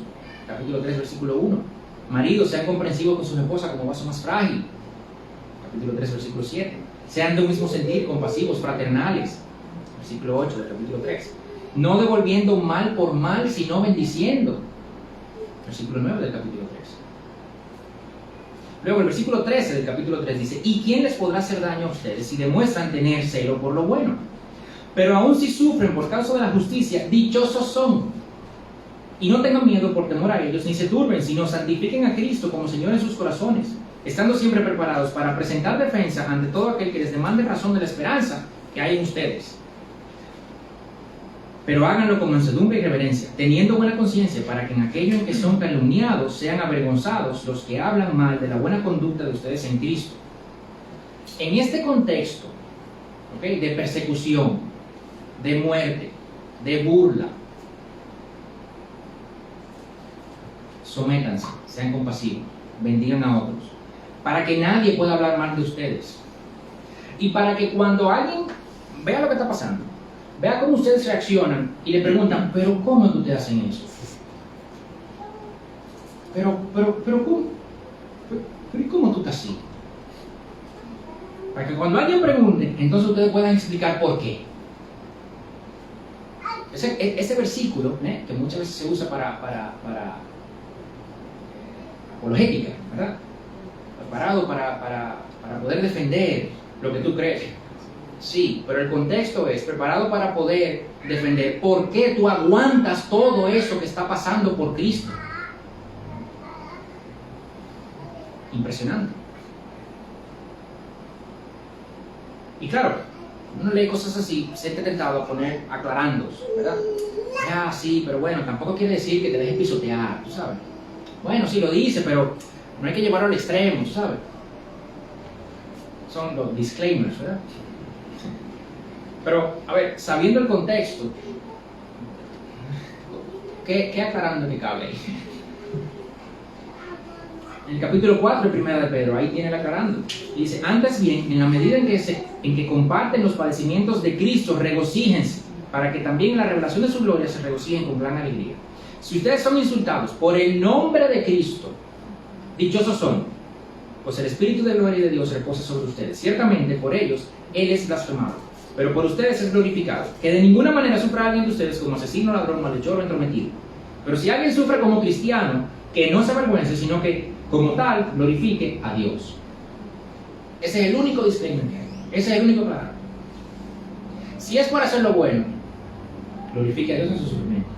capítulo 3, versículo 1. Maridos, sean comprensivos con sus esposas como vaso más frágil, capítulo 3, versículo 7. Sean de un mismo sentir, compasivos, fraternales, versículo 8 del capítulo 3. No devolviendo mal por mal, sino bendiciendo, versículo 9 del capítulo 3. Luego el versículo 13 del capítulo 3 dice, ¿y quién les podrá hacer daño a ustedes si demuestran tener celo por lo bueno? Pero aun si sufren por causa de la justicia, dichosos son. Y no tengan miedo por temor a ellos, ni se turben, sino santifiquen a Cristo como Señor en sus corazones, estando siempre preparados para presentar defensa ante todo aquel que les demande razón de la esperanza que hay en ustedes. Pero háganlo con mansedumbre y reverencia, teniendo buena conciencia, para que en aquello en que son calumniados sean avergonzados los que hablan mal de la buena conducta de ustedes en Cristo. En este contexto, ¿okay?, de persecución, de muerte, de burla, sométanse, sean compasivos, bendigan a otros, para que nadie pueda hablar mal de ustedes. Y para que cuando alguien vea lo que está pasando, vea cómo ustedes reaccionan y le preguntan, ¿pero cómo tú te hacen eso? ¿Pero cómo? ¿Pero y cómo tú estás así? Para que cuando alguien pregunte, entonces ustedes puedan explicar por qué. Ese versículo, que muchas veces se usa para apologética, ¿verdad? Preparado para poder defender lo que tú crees. Sí, pero el contexto es preparado para poder defender por qué tú aguantas todo eso que está pasando por Cristo. Impresionante. Y claro, uno lee cosas así, se siente tentado a poner aclarandos, ¿verdad? Ah, sí, pero bueno, tampoco quiere decir que te dejes pisotear, tú sabes. Bueno, sí lo dice, pero no hay que llevarlo al extremo, tú sabes. Son los disclaimers, ¿verdad? Pero, a ver, sabiendo el contexto, ¿qué aclarando que cabe ahí? En el capítulo 4 de 1 de Pedro, ahí tiene el aclarando. Y dice, antes bien, en la medida en que comparten los padecimientos de Cristo, regocíjense, para que también en la revelación de su gloria se regocijen con gran alegría. Si ustedes son insultados por el nombre de Cristo, dichosos son, pues el Espíritu de gloria y de Dios reposa sobre ustedes. Ciertamente, por ellos, Él es blasfemado, pero por ustedes es glorificado. Que de ninguna manera sufra alguien de ustedes como asesino, ladrón, malhechor o entrometido. Pero si alguien sufre como cristiano, que no se avergüence, sino que, como tal, glorifique a Dios. Ese es el único disclaimer que hay. Ese es el único claro. Si es para hacer lo bueno, glorifique a Dios en su sufrimiento.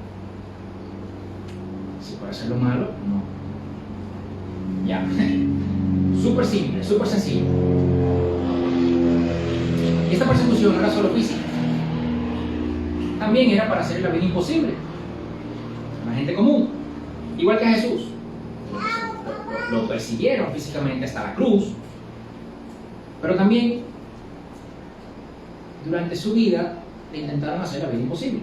Si para hacer lo malo, no. Ya. Súper simple, súper sencillo. Y esta persecución no era solo física, también era para hacer la vida imposible a la gente común, igual que a Jesús. Lo persiguieron físicamente hasta la cruz, pero también durante su vida le intentaron hacer la vida imposible.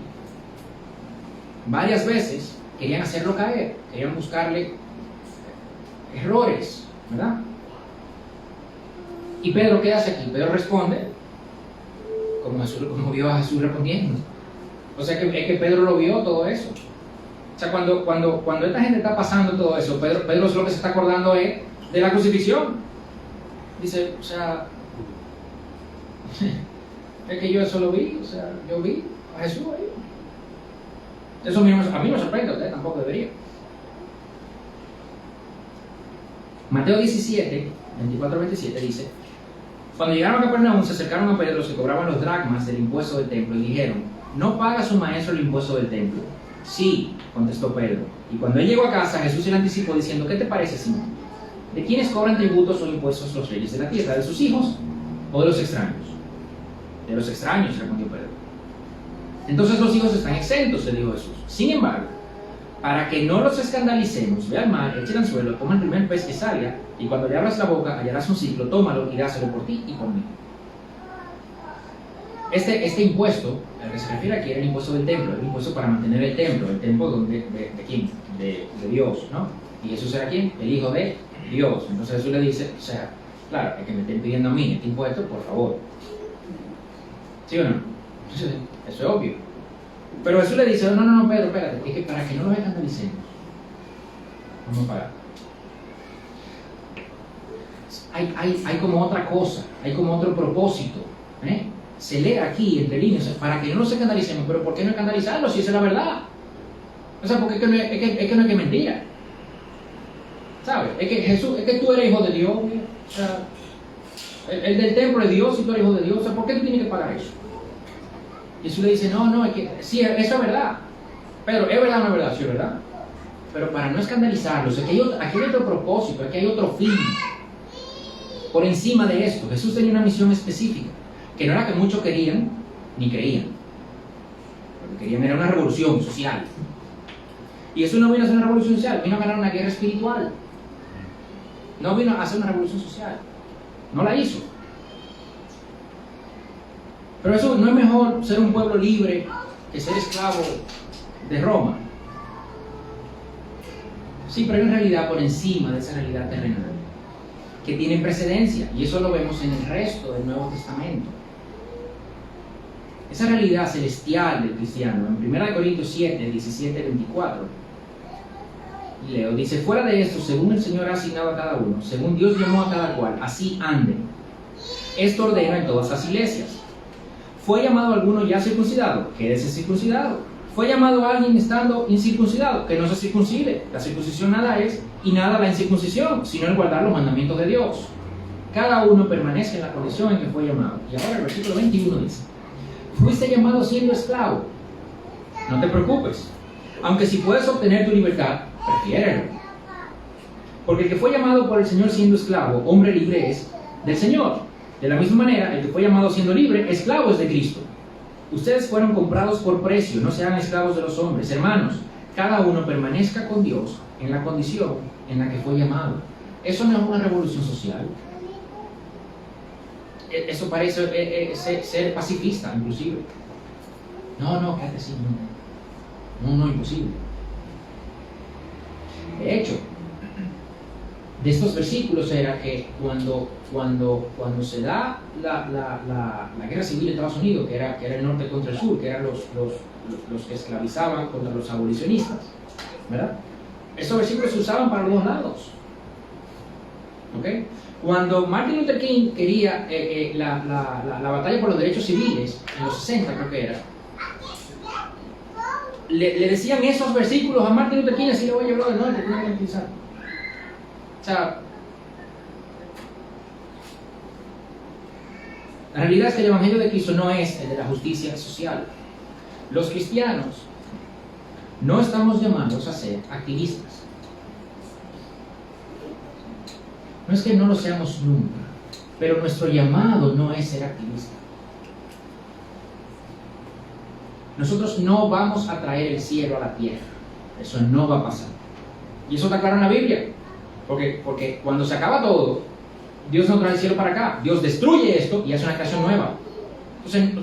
Varias veces querían hacerlo caer, querían buscarle errores, ¿verdad? ¿Y Pedro qué hace aquí? Pedro responde como vio a Jesús respondiendo. O sea que es que Pedro lo vio todo eso. O sea, cuando esta gente está pasando todo eso, Pedro lo que se está acordando es de la crucifixión. Dice, o sea, es que yo eso lo vi, o sea, yo vi a Jesús ahí. Eso mismo, a mí me sorprende, a usted tampoco debería. Mateo 17, 24-27 dice, cuando llegaron a Capernaum se acercaron a Pedro los que cobraban los dracmas del impuesto del templo y dijeron, ¿no paga su maestro el impuesto del templo? Sí, contestó Pedro. Y cuando él llegó a casa, Jesús se le anticipó diciendo, ¿qué te parece, Simón? ¿De quiénes cobran tributos o impuestos los reyes de la tierra? ¿De sus hijos o de los extraños? De los extraños, respondió Pedro. Entonces los hijos están exentos, le dijo Jesús. Sin embargo, para que no los escandalicemos, ve al mar, echa el anzuelo, toma el primer pez que salga, y cuando le abras la boca, hallarás un ciclo, tómalo y dáselo por ti y por mí. Este impuesto, al que se refiere aquí, era el impuesto del templo, el impuesto para mantener el templo donde, ¿de quién? De Dios, ¿no? ¿Y Jesús era quién? El Hijo de Dios. Entonces Jesús le dice, o sea, claro, es que me estén pidiendo a mí este impuesto, por favor. ¿Sí o no? Eso es obvio. Pero Jesús le dice, no, Pedro, espérate, es que para que no los escandalicemos, vamos a pagar. Hay como otra cosa, hay como otro propósito, se lee aquí entre líneas, para que no nos escandalicemos. Pero ¿por qué no escandalizarlos si esa es la verdad? O sea, porque es que no es que mentira. ¿Sabes? Es que Jesús, es que tú eres hijo de Dios. O sea, el del templo es Dios y tú eres hijo de Dios. O sea, ¿por qué tú tienes que pagar eso? Y Jesús le dice, no, es que sí, eso es verdad. Pero es verdad o no es verdad, sí es verdad. Pero para no escandalizarlos, aquí hay otro propósito, aquí hay otro fin. Por encima de esto, Jesús tenía una misión específica, que no era que muchos querían ni creían. Lo que querían era una revolución social. Y Jesús no vino a hacer una revolución social, vino a ganar una guerra espiritual. No vino a hacer una revolución social. No la hizo. Pero eso no es mejor ser un pueblo libre que ser esclavo de Roma. Sí, pero hay una realidad por encima de esa realidad terrenal que tiene precedencia, y eso lo vemos en el resto del Nuevo Testamento. Esa realidad celestial del cristiano, en 1 Corintios 7, 17, 24, leo, dice, fuera de esto, según el Señor ha asignado a cada uno, según Dios llamó a cada cual, así anden. Esto ordena en todas las iglesias. ¿Fue llamado alguno ya circuncidado? Quédese circuncidado. ¿Fue llamado a alguien estando incircuncidado? Que no se circuncide. La circuncisión nada es, y nada la incircuncisión, sino el guardar los mandamientos de Dios. Cada uno permanezca en la condición en que fue llamado. Y ahora el versículo 21 dice, fuiste llamado siendo esclavo. No te preocupes. Aunque si puedes obtener tu libertad, prefiérelo. Porque el que fue llamado por el Señor siendo esclavo, hombre libre es del Señor. De la misma manera, el que fue llamado siendo libre, esclavo es de Cristo. Ustedes fueron comprados por precio, no sean esclavos de los hombres. Hermanos, cada uno permanezca con Dios en la condición en la que fue llamado. Eso no es una revolución social. Eso parece ser pacifista, inclusive. No, quédate así, no, imposible. De hecho, de estos versículos era que cuando se da la guerra civil en Estados Unidos, que era el norte contra el sur, que eran los que esclavizaban contra los abolicionistas, ¿verdad? Esos versículos se usaban para los dos lados. ¿Ok? Cuando Martin Luther King quería la batalla por los derechos civiles, en los 60 creo que era, le decían esos versículos a Martin Luther King, así le voy a llevar del norte, que no voy a utilizar. O sea, la realidad es que el Evangelio de Cristo no es el de la justicia social. Los cristianos no estamos llamados a ser activistas. No es que no lo seamos nunca, pero nuestro llamado no es ser activista. Nosotros no vamos a traer el cielo a la tierra. Eso no va a pasar. Y eso está claro en la Biblia. Porque cuando se acaba todo, Dios no trae el cielo para acá. Dios destruye esto y hace una creación nueva. Entonces,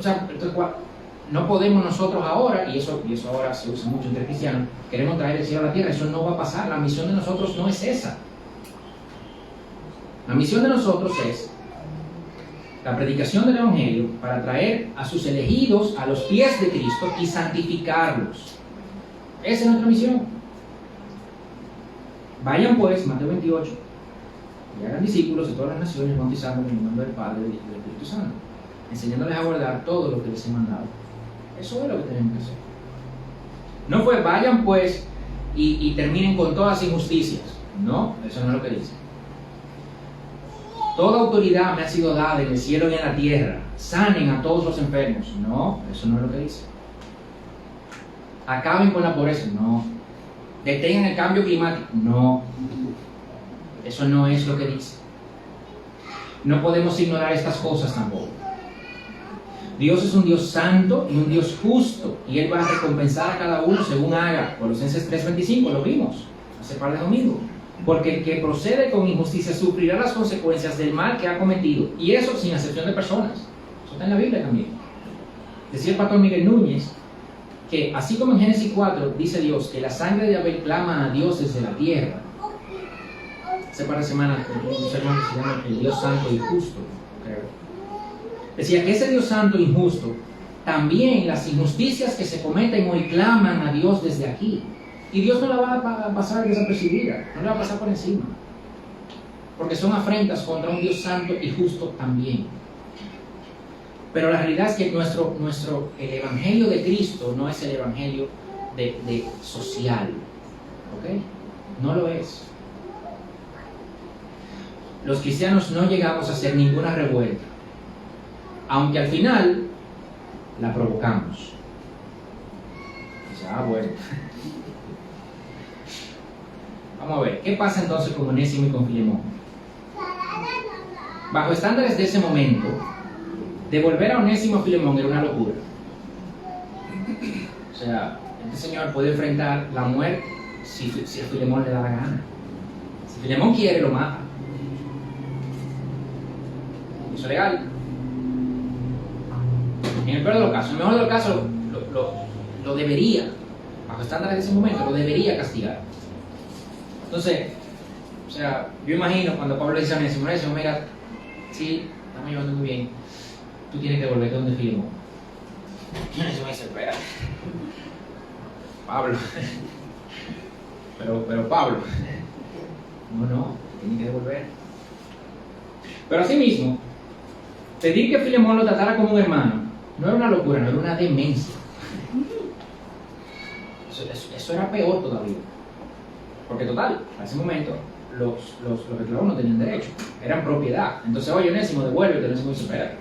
no podemos nosotros ahora, y eso ahora se usa mucho entre cristianos, queremos traer el cielo a la tierra. Eso no va a pasar. La misión de nosotros no es esa. La misión de nosotros es la predicación del Evangelio para traer a sus elegidos a los pies de Cristo y santificarlos. Esa es nuestra misión. Vayan pues, Mateo 28, y hagan discípulos de todas las naciones, bautizándolos en el nombre del Padre y del Espíritu Santo, enseñándoles a guardar todo lo que les he mandado. Eso es lo que tenemos que hacer. No fue vayan pues y terminen con todas las injusticias. No, eso no es lo que dice. Toda autoridad me ha sido dada en el cielo y en la tierra. Sanen a todos los enfermos. No, eso no es lo que dice. Acaben con la pobreza. No. Detengan el cambio climático. No. Eso no es lo que dice. No podemos ignorar estas cosas tampoco. Dios es un Dios santo y un Dios justo, y Él va a recompensar a cada uno según haga. Colosenses 3:25, lo vimos hace par de domingos. Porque el que procede con injusticia sufrirá las consecuencias del mal que ha cometido, y eso sin acepción de personas. Eso está en la Biblia también. Decía el pastor Miguel Núñez que así como en Génesis 4 dice Dios que la sangre de Abel clama a Dios desde la tierra. Hace par de semanas un sermón que se llama el Dios Santo y Justo, creo. Decía que ese Dios Santo e injusto, también las injusticias que se cometen hoy claman a Dios desde aquí. Y Dios no la va a pasar desapercibida, no le va a pasar por encima. Porque son afrentas contra un Dios santo y justo también. Pero la realidad es que el Evangelio de Cristo no es el Evangelio de social. ¿Ok? No lo es. los cristianos no llegamos a hacer ninguna revuelta, aunque al final la provocamos. Dice, bueno. Vamos a ver, ¿qué pasa entonces con Onésimo y con Filemón? Bajo estándares de ese momento, devolver a Onésimo a Filemón era una locura. O sea, este señor puede enfrentar la muerte si a Filemón le da la gana. Si Filemón quiere, lo mata. Eso es legal. En el peor de los casos, en el mejor de los casos, lo debería, bajo estándares de ese momento, lo debería castigar. Entonces, o sea, yo imagino cuando Pablo le dice a Onésimo, mira, sí, estamos llevando muy bien, tú tienes que volverte donde Filemón. Y Onésimo dice, espera, Pablo, pero Pablo, no, tiene que devolver. Pero así mismo, pedir que Filemón lo tratara como un hermano no era una locura, no era una demencia. Eso era peor todavía. Porque total, a ese momento los esclavos no tenían derecho, eran propiedad. Entonces, oye, Onésimo, devuélvete. Onésimo dice, espera.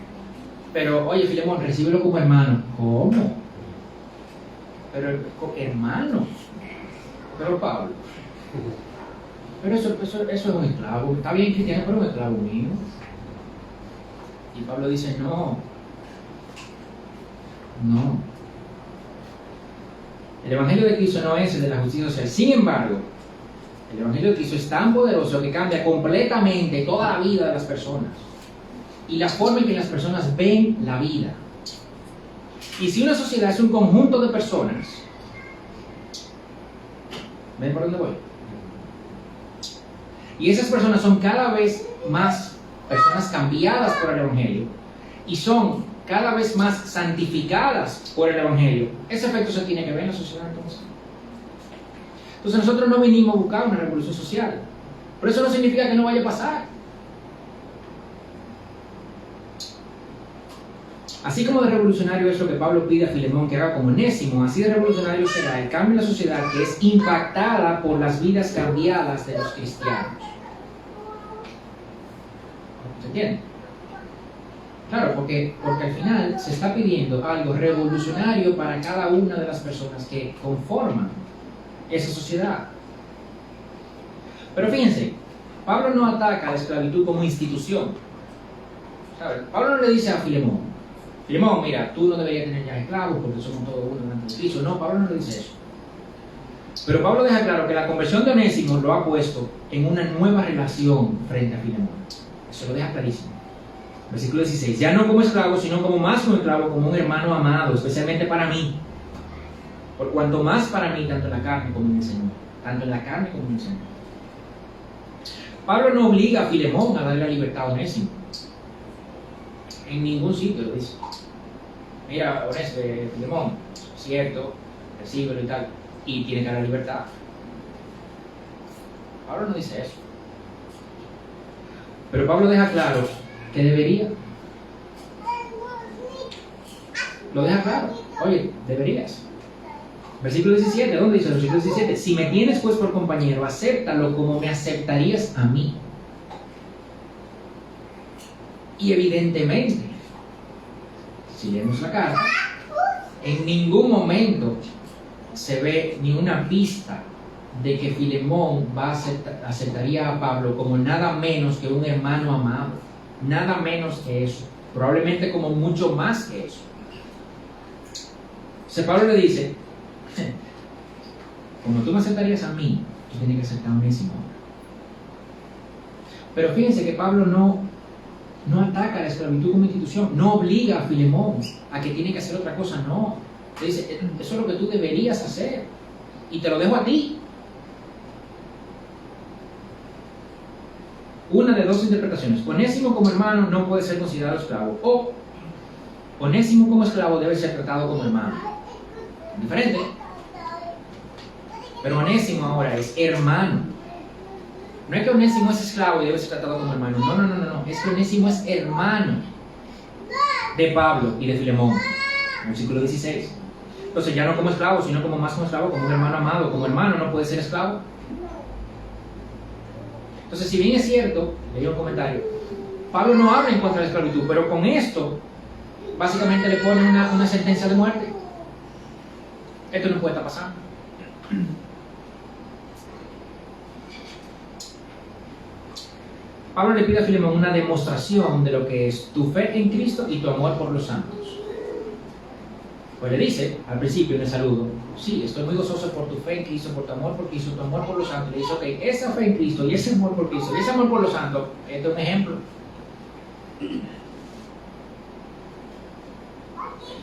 Pero, oye, Filemón, recíbelo como hermano. ¿Cómo? Pero, hermano. Pero Pablo. Pero eso es un esclavo. Está bien, cristiano, pero un esclavo mío. Y Pablo dice, no. El Evangelio de Cristo no es el de la justicia social. Sin embargo, el Evangelio de Cristo es tan poderoso que cambia completamente toda la vida de las personas y la forma en que las personas ven la vida. Y si una sociedad es un conjunto de personas, ¿ven por dónde voy? Y esas personas son cada vez más personas cambiadas por el Evangelio y son cada vez más santificadas por el Evangelio. Ese efecto se tiene que ver en la sociedad entonces. Entonces nosotros no venimos a buscar una revolución social. Pero eso no significa que no vaya a pasar. Así como de revolucionario es lo que Pablo pide a Filemón que haga como Onésimo, así de revolucionario será el cambio en la sociedad que es impactada por las vidas cambiadas de los cristianos. ¿Se entiende? Claro, porque al final se está pidiendo algo revolucionario para cada una de las personas que conforman esa sociedad. Pero fíjense, Pablo no ataca a la esclavitud como institución. ¿Sabe? Pablo no le dice a Filemón, mira, tú no deberías tener ya esclavos porque somos todos uno delante de Cristo. No, Pablo no le dice eso. Pero Pablo deja claro que la conversión de Onésimo lo ha puesto en una nueva relación frente a Filemón. Eso lo deja clarísimo. Versículo 16, ya no como esclavo, sino como más que un esclavo, como un hermano amado, especialmente para mí. Por cuanto más para mí, tanto en la carne como en el Señor. Tanto en la carne como en el Señor. Pablo no obliga a Filemón a darle la libertad a Onésimo. En ningún sitio lo dice. Mira, Filemón, cierto, recíbelo y tal, y tiene que dar la libertad. Pablo no dice eso. Pero Pablo deja claro que debería. Lo deja claro. Oye, deberías. Versículo 17, ¿dónde dice? Versículo 17, si me tienes pues por compañero, acéptalo como me aceptarías a mí. Y evidentemente, si leemos la carta, en ningún momento se ve ni una pista de que Filemón aceptaría a Pablo como nada menos que un hermano amado. Nada menos que eso. Probablemente como mucho más que eso. Entonces Pablo le dice, como tú me aceptarías a mí, tú tienes que aceptar a Onésimo. Pero fíjense que Pablo no ataca a la esclavitud como institución, no obliga a Filemón a que tiene que hacer otra cosa, no. Le dice, eso es lo que tú deberías hacer y te lo dejo a ti. Una de dos interpretaciones: Onésimo como hermano no puede ser considerado esclavo, o Onésimo como esclavo debe ser tratado como hermano. Diferente. Pero Onésimo ahora es hermano. No es que Onésimo es esclavo y debe ser tratado como hermano. No. Es que Onésimo es hermano de Pablo y de Filemón. Versículo 16. Entonces ya no como esclavo, sino como más como esclavo, como un hermano amado. Como hermano no puede ser esclavo. Entonces, si bien es cierto, leí un comentario, Pablo no habla en contra de la esclavitud, pero con esto, básicamente le pone una sentencia de muerte. Esto no puede estar pasando. Pablo le pide a Filemón una demostración de lo que es tu fe en Cristo y tu amor por los santos. Pues le dice al principio en el saludo, sí, estoy muy gozoso por tu fe en Cristo, por tu amor por Cristo, tu amor por los santos. Le dice, ok, esa fe en Cristo y ese amor por Cristo y ese amor por los santos, esto es un ejemplo.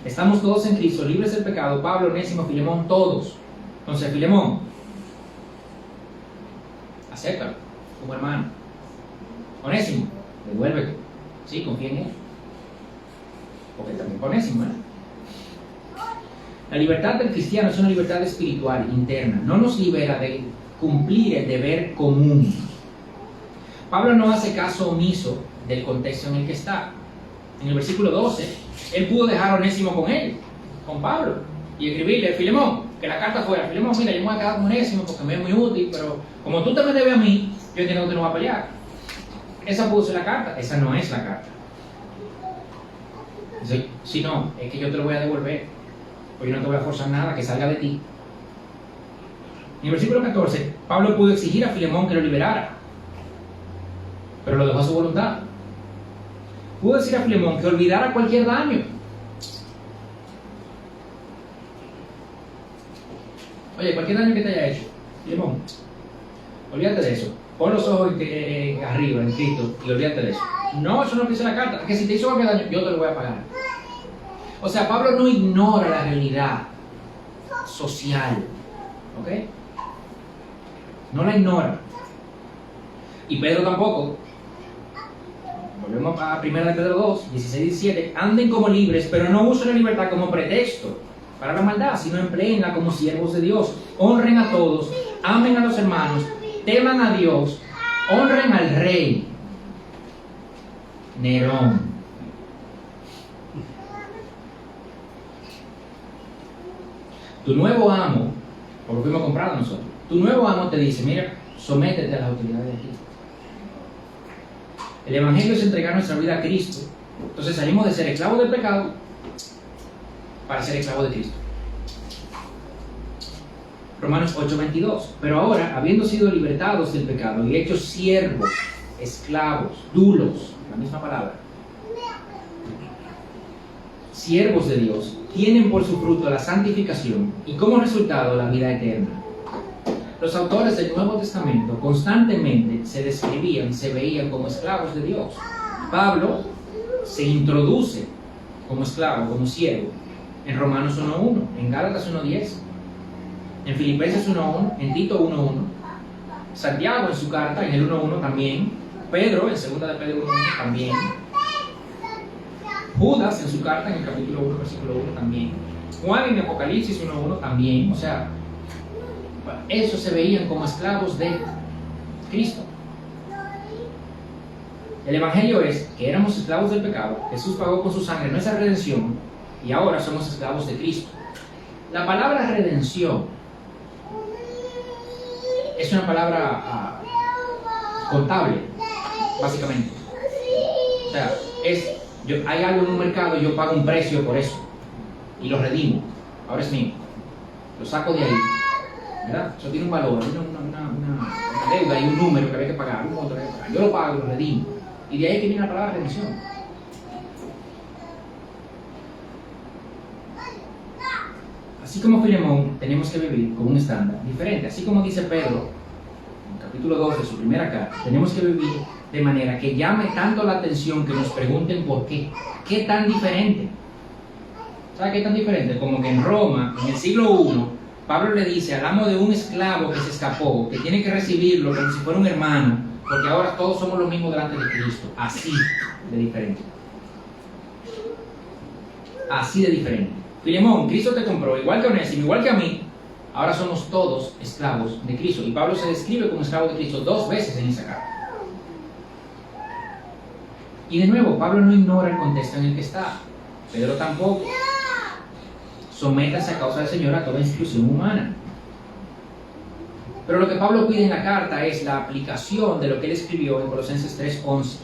Estamos todos en Cristo, libres del pecado, Pablo, Onésimo, Filemón, todos. Entonces, Filemón, acéptalo como hermano. Onésimo, devuélvete. Sí, confía en él. Porque también Onésimo, ¿eh? La libertad del cristiano es una libertad espiritual, interna. No nos libera de cumplir el deber común. Pablo no hace caso omiso del contexto en el que está. En el versículo 12, él pudo dejar a Onésimo con él, con Pablo, y escribirle, Filemón, que la carta fuera, Filemón, mira, yo me voy a quedar con Onésimo porque me es muy útil, pero como tú te me debes a mí, yo entiendo que tú no vas a pelear. Esa pudo ser la carta, esa no es la carta. Dice, si no, es que yo te lo voy a devolver. Pues yo no te voy a forzar nada, que salga de ti. En el versículo 14, Pablo pudo exigir a Filemón que lo liberara, pero lo dejó a su voluntad. Pudo decir a Filemón que olvidara cualquier daño. Oye, cualquier daño que te haya hecho, Filemón, olvídate de eso. Pon los ojos arriba, en Cristo, y olvídate de eso. No, eso no dice la carta, que si te hizo cualquier daño, yo te lo voy a pagar. O sea, Pablo no ignora la realidad social, ¿ok? No la ignora. Y Pedro tampoco. Volvemos a 1 de Pedro 2, 16 y 17. Anden como libres, pero no usen la libertad como pretexto para la maldad, sino empleenla como siervos de Dios. Honren a todos, amen a los hermanos, teman a Dios, honren al rey. Nerón. Tu nuevo amo, por lo que hemos comprado nosotros, tu nuevo amo te dice, mira, sométete a las autoridades de aquí. El Evangelio es entregar nuestra vida a Cristo. Entonces salimos de ser esclavos del pecado para ser esclavos de Cristo. Romanos 8:22. Pero ahora, habiendo sido libertados del pecado y hechos siervos, esclavos, dulos, la misma palabra, siervos de Dios, tienen por su fruto la santificación y como resultado la vida eterna. Los autores del Nuevo Testamento constantemente se describían, se veían como esclavos de Dios. Pablo se introduce como esclavo, como siervo, en Romanos 1:1, en Gálatas 1:10, en Filipenses 1:1, en Tito 1:1, Santiago en su carta, en el 1:1 también, Pedro en 2 de Pedro 1:1 también, Judas en su carta, en el capítulo 1, versículo 1 también, Juan en Apocalipsis 1:1 también. O sea, esos se veían como esclavos de Cristo. El Evangelio es que éramos esclavos del pecado, Jesús pagó con su sangre nuestra redención y ahora somos esclavos de Cristo. La palabra redención es una palabra contable, básicamente. O sea, hay algo en un mercado y yo pago un precio por eso y lo redimo, ahora es mío, lo saco de ahí, ¿verdad? Eso tiene un valor, una deuda y un número que había que pagar, un monto que había que pagar. Yo lo pago, lo redimo, y de ahí que viene la palabra redención. Así como Filemón, tenemos que vivir con un estándar diferente. Así como dice Pedro, en el capítulo 2 de su primera carta, tenemos que vivir de manera que llame tanto la atención que nos pregunten por qué. ¿Qué tan diferente? ¿Sabe qué tan diferente? Como que en Roma, en el siglo I, Pablo le dice al amo de un esclavo que se escapó, que tiene que recibirlo como si fuera un hermano, porque ahora todos somos los mismos delante de Cristo. Así de diferente. Así de diferente. Filemón, Cristo te compró, igual que Onésimo, igual que a mí. Ahora somos todos esclavos de Cristo. Y Pablo se describe como esclavo de Cristo 2 veces en esa carta. Y de nuevo, Pablo no ignora el contexto en el que está. Pedro tampoco. Sométase a causa del Señor a toda institución humana. Pero lo que Pablo pide en la carta es la aplicación de lo que él escribió en Colosenses 3:11.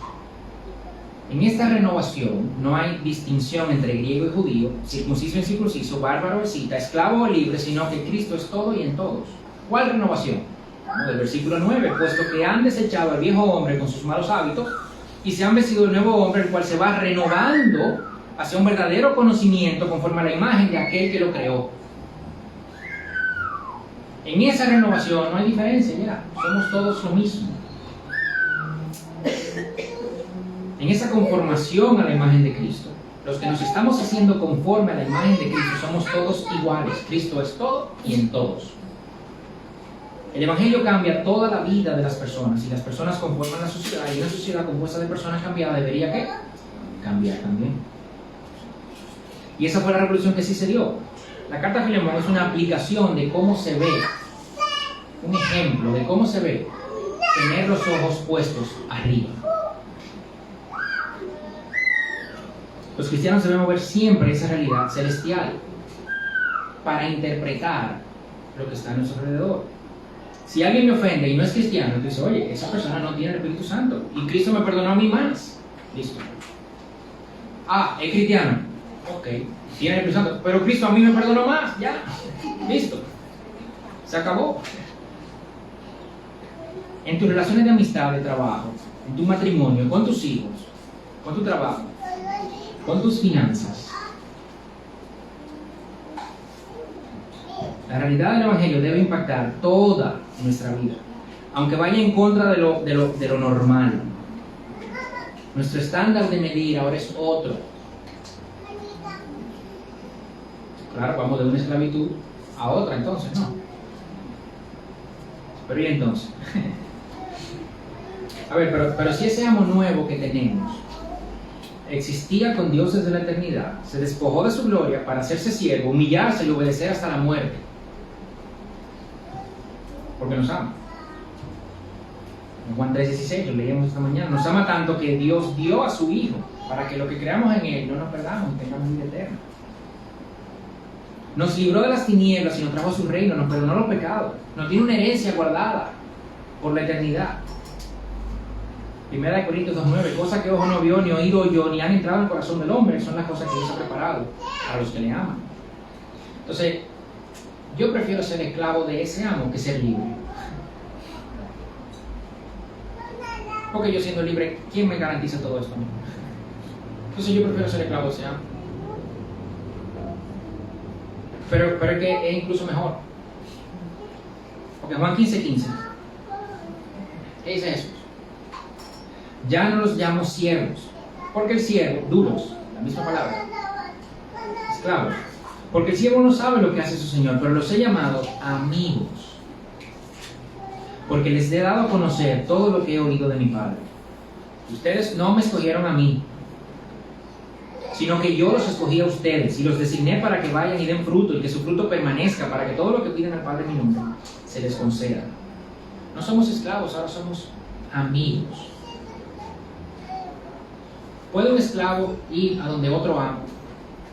En esta renovación no hay distinción entre griego y judío, circunciso y incircunciso, bárbaro o escita, esclavo o libre, sino que Cristo es todo y en todos. ¿Cuál renovación? Bueno, del versículo 9, puesto que han desechado al viejo hombre con sus malos hábitos y se han vestido del nuevo hombre, el cual se va renovando hacia un verdadero conocimiento conforme a la imagen de aquel que lo creó. En esa renovación no hay diferencia, ya, somos todos lo mismo. En esa conformación a la imagen de Cristo, los que nos estamos haciendo conforme a la imagen de Cristo somos todos iguales. Cristo es todo y en todos. El Evangelio cambia toda la vida de las personas y las personas conforman la sociedad, y una sociedad compuesta de personas cambiadas debería ¿qué? Cambiar también. Y esa fue la revolución que sí se dio. La carta a Filemón es una aplicación de cómo se ve, un ejemplo de cómo se ve tener los ojos puestos arriba. Los cristianos debemos ver siempre esa realidad celestial para interpretar lo que está a nuestro alrededor. Si alguien me ofende y no es cristiano, dice, oye, esa persona no tiene el Espíritu Santo y Cristo me perdonó a mí más. Listo. Ah, es cristiano. Ok, tiene el Espíritu Santo, pero Cristo a mí me perdonó más. Ya, listo. Se acabó. En tus relaciones de amistad, de trabajo, en tu matrimonio, con tus hijos, con tu trabajo, con tus finanzas, la realidad del Evangelio debe impactar toda nuestra vida, aunque vaya en contra de lo normal. Nuestro estándar de medir ahora es otro. Claro, vamos de una esclavitud a otra, entonces, ¿no? Pero ¿y entonces? A ver, pero si ese amo nuevo que tenemos existía con Dios desde la eternidad, se despojó de su gloria para hacerse siervo, humillarse y obedecer hasta la muerte, porque nos ama. En Juan 3:16, lo leíamos esta mañana, nos ama tanto que Dios dio a su Hijo para que lo que creamos en Él no nos perdamos y tengamos vida eterna. Nos libró de las tinieblas y nos trajo a su reino, nos perdonó los pecados, nos tiene una herencia guardada por la eternidad. 1 Corintios 2:9, cosas que ojo no vio, ni oído oyó, ni han entrado en el corazón del hombre, son las cosas que Dios ha preparado a los que le aman. Entonces, yo prefiero ser esclavo de ese amo que ser libre. Porque yo siendo libre, ¿quién me garantiza todo esto? Entonces yo prefiero ser esclavo de ese amo. Pero es que es incluso mejor. Porque Juan 15:15, ¿qué dice Jesús? Ya no los llamo siervos, porque el siervo, duros, la misma palabra, esclavos, porque el siervo no sabe lo que hace su señor, pero los he llamado amigos, porque les he dado a conocer todo lo que he oído de mi Padre. Ustedes no me escogieron a mí, sino que yo los escogí a ustedes y los designé para que vayan y den fruto y que su fruto permanezca, para que todo lo que piden al Padre en mi nombre se les conceda. No somos esclavos, ahora somos amigos. ¿Puede un esclavo ir a donde otro amo?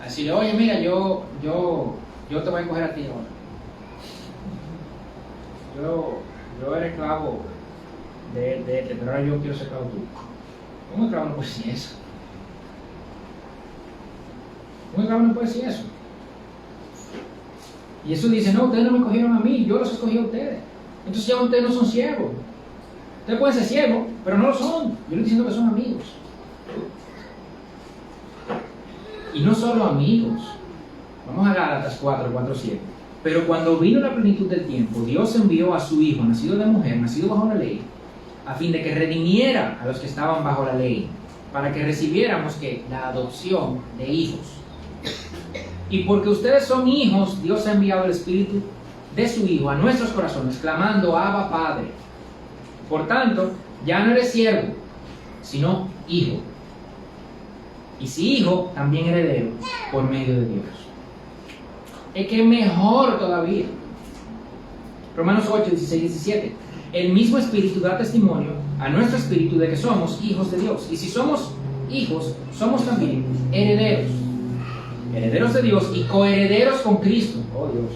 A decirle, oye, mira, yo te voy a coger a ti ahora. Yo era esclavo de este, pero ahora yo quiero ser esclavo tuyo. Un esclavo no puede decir eso. Un esclavo no puede decir eso. Y eso dice, no, ustedes no me escogieron a mí, yo los escogí a ustedes. Entonces ya ustedes no son siervos. Ustedes pueden ser siervos, pero no lo son. Yo les estoy diciendo que son amigos. Y no solo amigos. Vamos a Gálatas 4:7. Pero cuando vino la plenitud del tiempo, Dios envió a su Hijo, nacido de mujer, nacido bajo la ley, a fin de que redimiera a los que estaban bajo la ley, para que recibiéramos ¿qué? La adopción de hijos. Y porque ustedes son hijos, Dios ha enviado el Espíritu de su Hijo a nuestros corazones, clamando, Abba, Padre. Por tanto, ya no eres siervo, sino hijo. Y si hijo, también heredero por medio de Dios. Es que mejor todavía. Romanos 8:16-17. El mismo Espíritu da testimonio a nuestro espíritu de que somos hijos de Dios. Y si somos hijos, somos también herederos. Herederos de Dios y coherederos con Cristo. Oh Dios.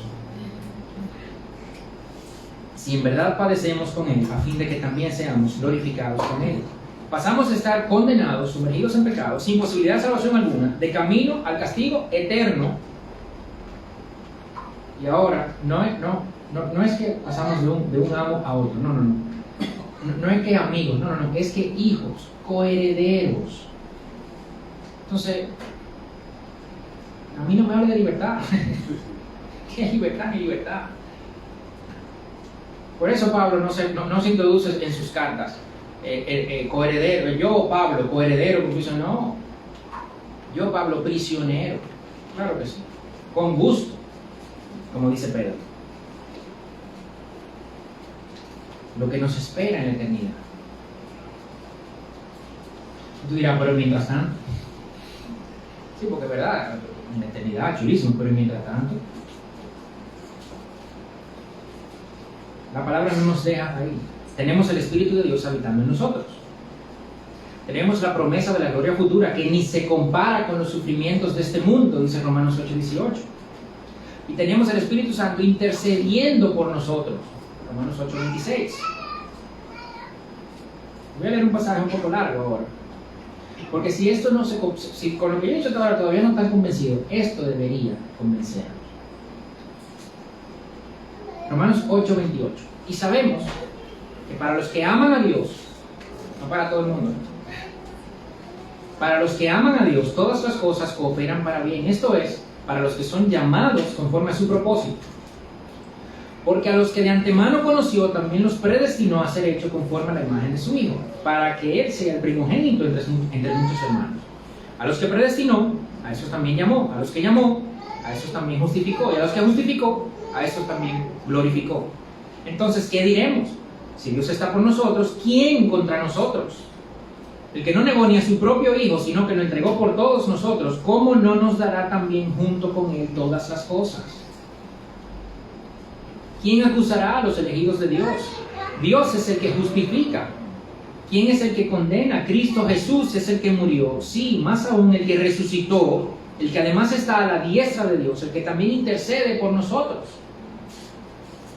si en verdad padecemos con Él, a fin de que también seamos glorificados con Él. Pasamos de estar condenados, sumergidos en pecado, sin posibilidad de salvación alguna, de camino al castigo eterno. Y ahora, no es que pasamos de un amo a otro, no es que amigos, es que hijos, coherederos. Entonces, a mí no me habla de libertad. ¿Qué libertad ni libertad? Por eso Pablo no se introduce en sus cartas coheredero. Yo, Pablo, coheredero con Cristo. No. Yo, Pablo, prisionero. Claro que sí. Con gusto, como dice Pedro. Lo que nos espera en la eternidad. Tú dirás, pero mientras tanto. Sí, porque es verdad, en la eternidad, chulísimo, pero mientras tanto. La palabra no nos deja ahí. Tenemos el Espíritu de Dios habitando en nosotros. Tenemos la promesa de la gloria futura que ni se compara con los sufrimientos de este mundo, dice Romanos 8:18. Y tenemos el Espíritu Santo intercediendo por nosotros, Romanos 8:26. Voy a leer un pasaje un poco largo ahora. Porque si esto no se... Si con lo que yo he dicho todavía no están convencidos, esto debería convencernos. Romanos 8:28. Y sabemos que para los que aman a Dios, no para todo el mundo, para los que aman a Dios, todas las cosas cooperan para bien. Esto es, para los que son llamados conforme a su propósito. Porque a los que de antemano conoció, también los predestinó a ser hechos conforme a la imagen de su Hijo, para que Él sea el primogénito entre muchos hermanos. A los que predestinó, a esos también llamó. A los que llamó, a esos también justificó. Y a los que justificó, a esos también glorificó. Entonces, ¿qué diremos? Si Dios está por nosotros, ¿quién contra nosotros? El que no negó ni a su propio Hijo, sino que lo entregó por todos nosotros, ¿cómo no nos dará también junto con Él todas las cosas? ¿Quién acusará a los elegidos de Dios? Dios es el que justifica. ¿Quién es el que condena? Cristo Jesús es el que murió. Sí, más aún el que resucitó, el que además está a la diestra de Dios, el que también intercede por nosotros.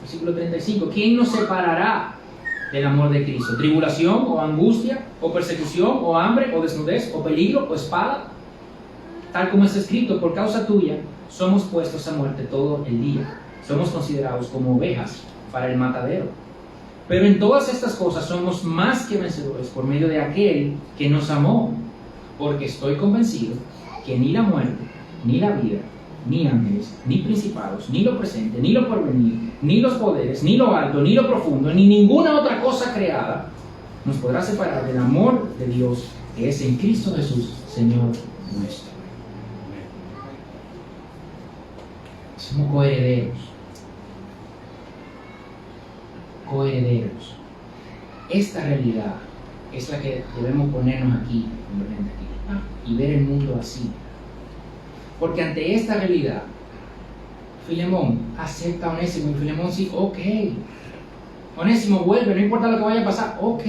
Versículo 35. ¿Quién nos separará del amor de Cristo? ¿Tribulación o angustia o persecución o hambre o desnudez o peligro o espada? Tal como está escrito, por causa tuya somos puestos a muerte todo el día. Somos considerados como ovejas para el matadero. Pero en todas estas cosas somos más que vencedores por medio de aquel que nos amó. Porque estoy convencido que ni la muerte, ni la vida, ni ángeles, ni principados, ni lo presente, ni lo porvenir, ni los poderes, ni lo alto, ni lo profundo, ni ninguna otra cosa creada nos podrá separar del amor de Dios que es en Cristo Jesús, Señor nuestro. Somos coherederos. Coherederos. Esta realidad es la que debemos ponernos aquí, y ver el mundo así. Porque ante esta realidad, Filemón acepta a Onésimo y Filemón sí, ok. Onésimo vuelve, no importa lo que vaya a pasar, ok.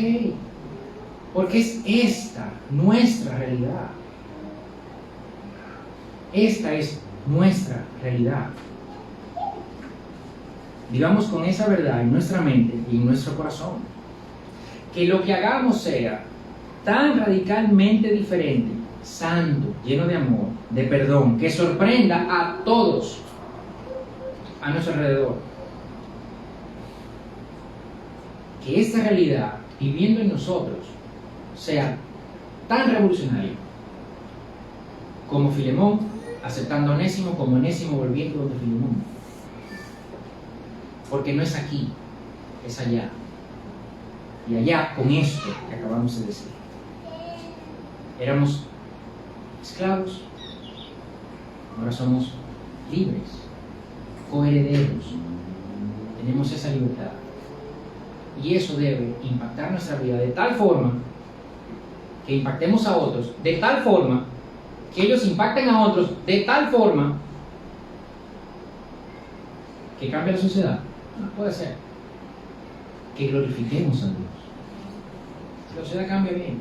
Porque es esta nuestra realidad. Esta es nuestra realidad. Vivamos con esa verdad en nuestra mente y en nuestro corazón. Que lo que hagamos sea tan radicalmente diferente, santo, lleno de amor, de perdón, que sorprenda a todos a nuestro alrededor. Que esta realidad, viviendo en nosotros, sea tan revolucionaria como Filemón, aceptando a Onésimo, como Onésimo volviendo donde Filemón. Porque no es aquí, es allá. Y allá con esto que acabamos de decir. Éramos esclavos, ahora somos libres, coherederos. Tenemos esa libertad. Y eso debe impactar nuestra vida de tal forma que impactemos a otros, de tal forma que ellos impacten a otros, de tal forma que cambie la sociedad. No puede ser. Que glorifiquemos a Dios. Si la sociedad cambia bien.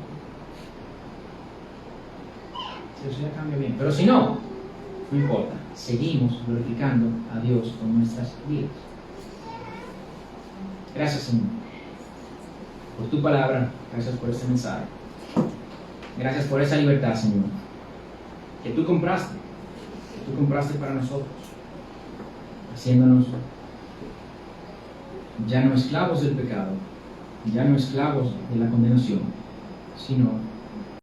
Si la sociedad cambia bien. Pero si no, no importa. Seguimos glorificando a Dios con nuestras vidas. Gracias, Señor, por tu palabra. Gracias por este mensaje. Gracias por esa libertad, Señor, que tú compraste para nosotros, haciéndonos ya no esclavos del pecado, ya no esclavos de la condenación, sino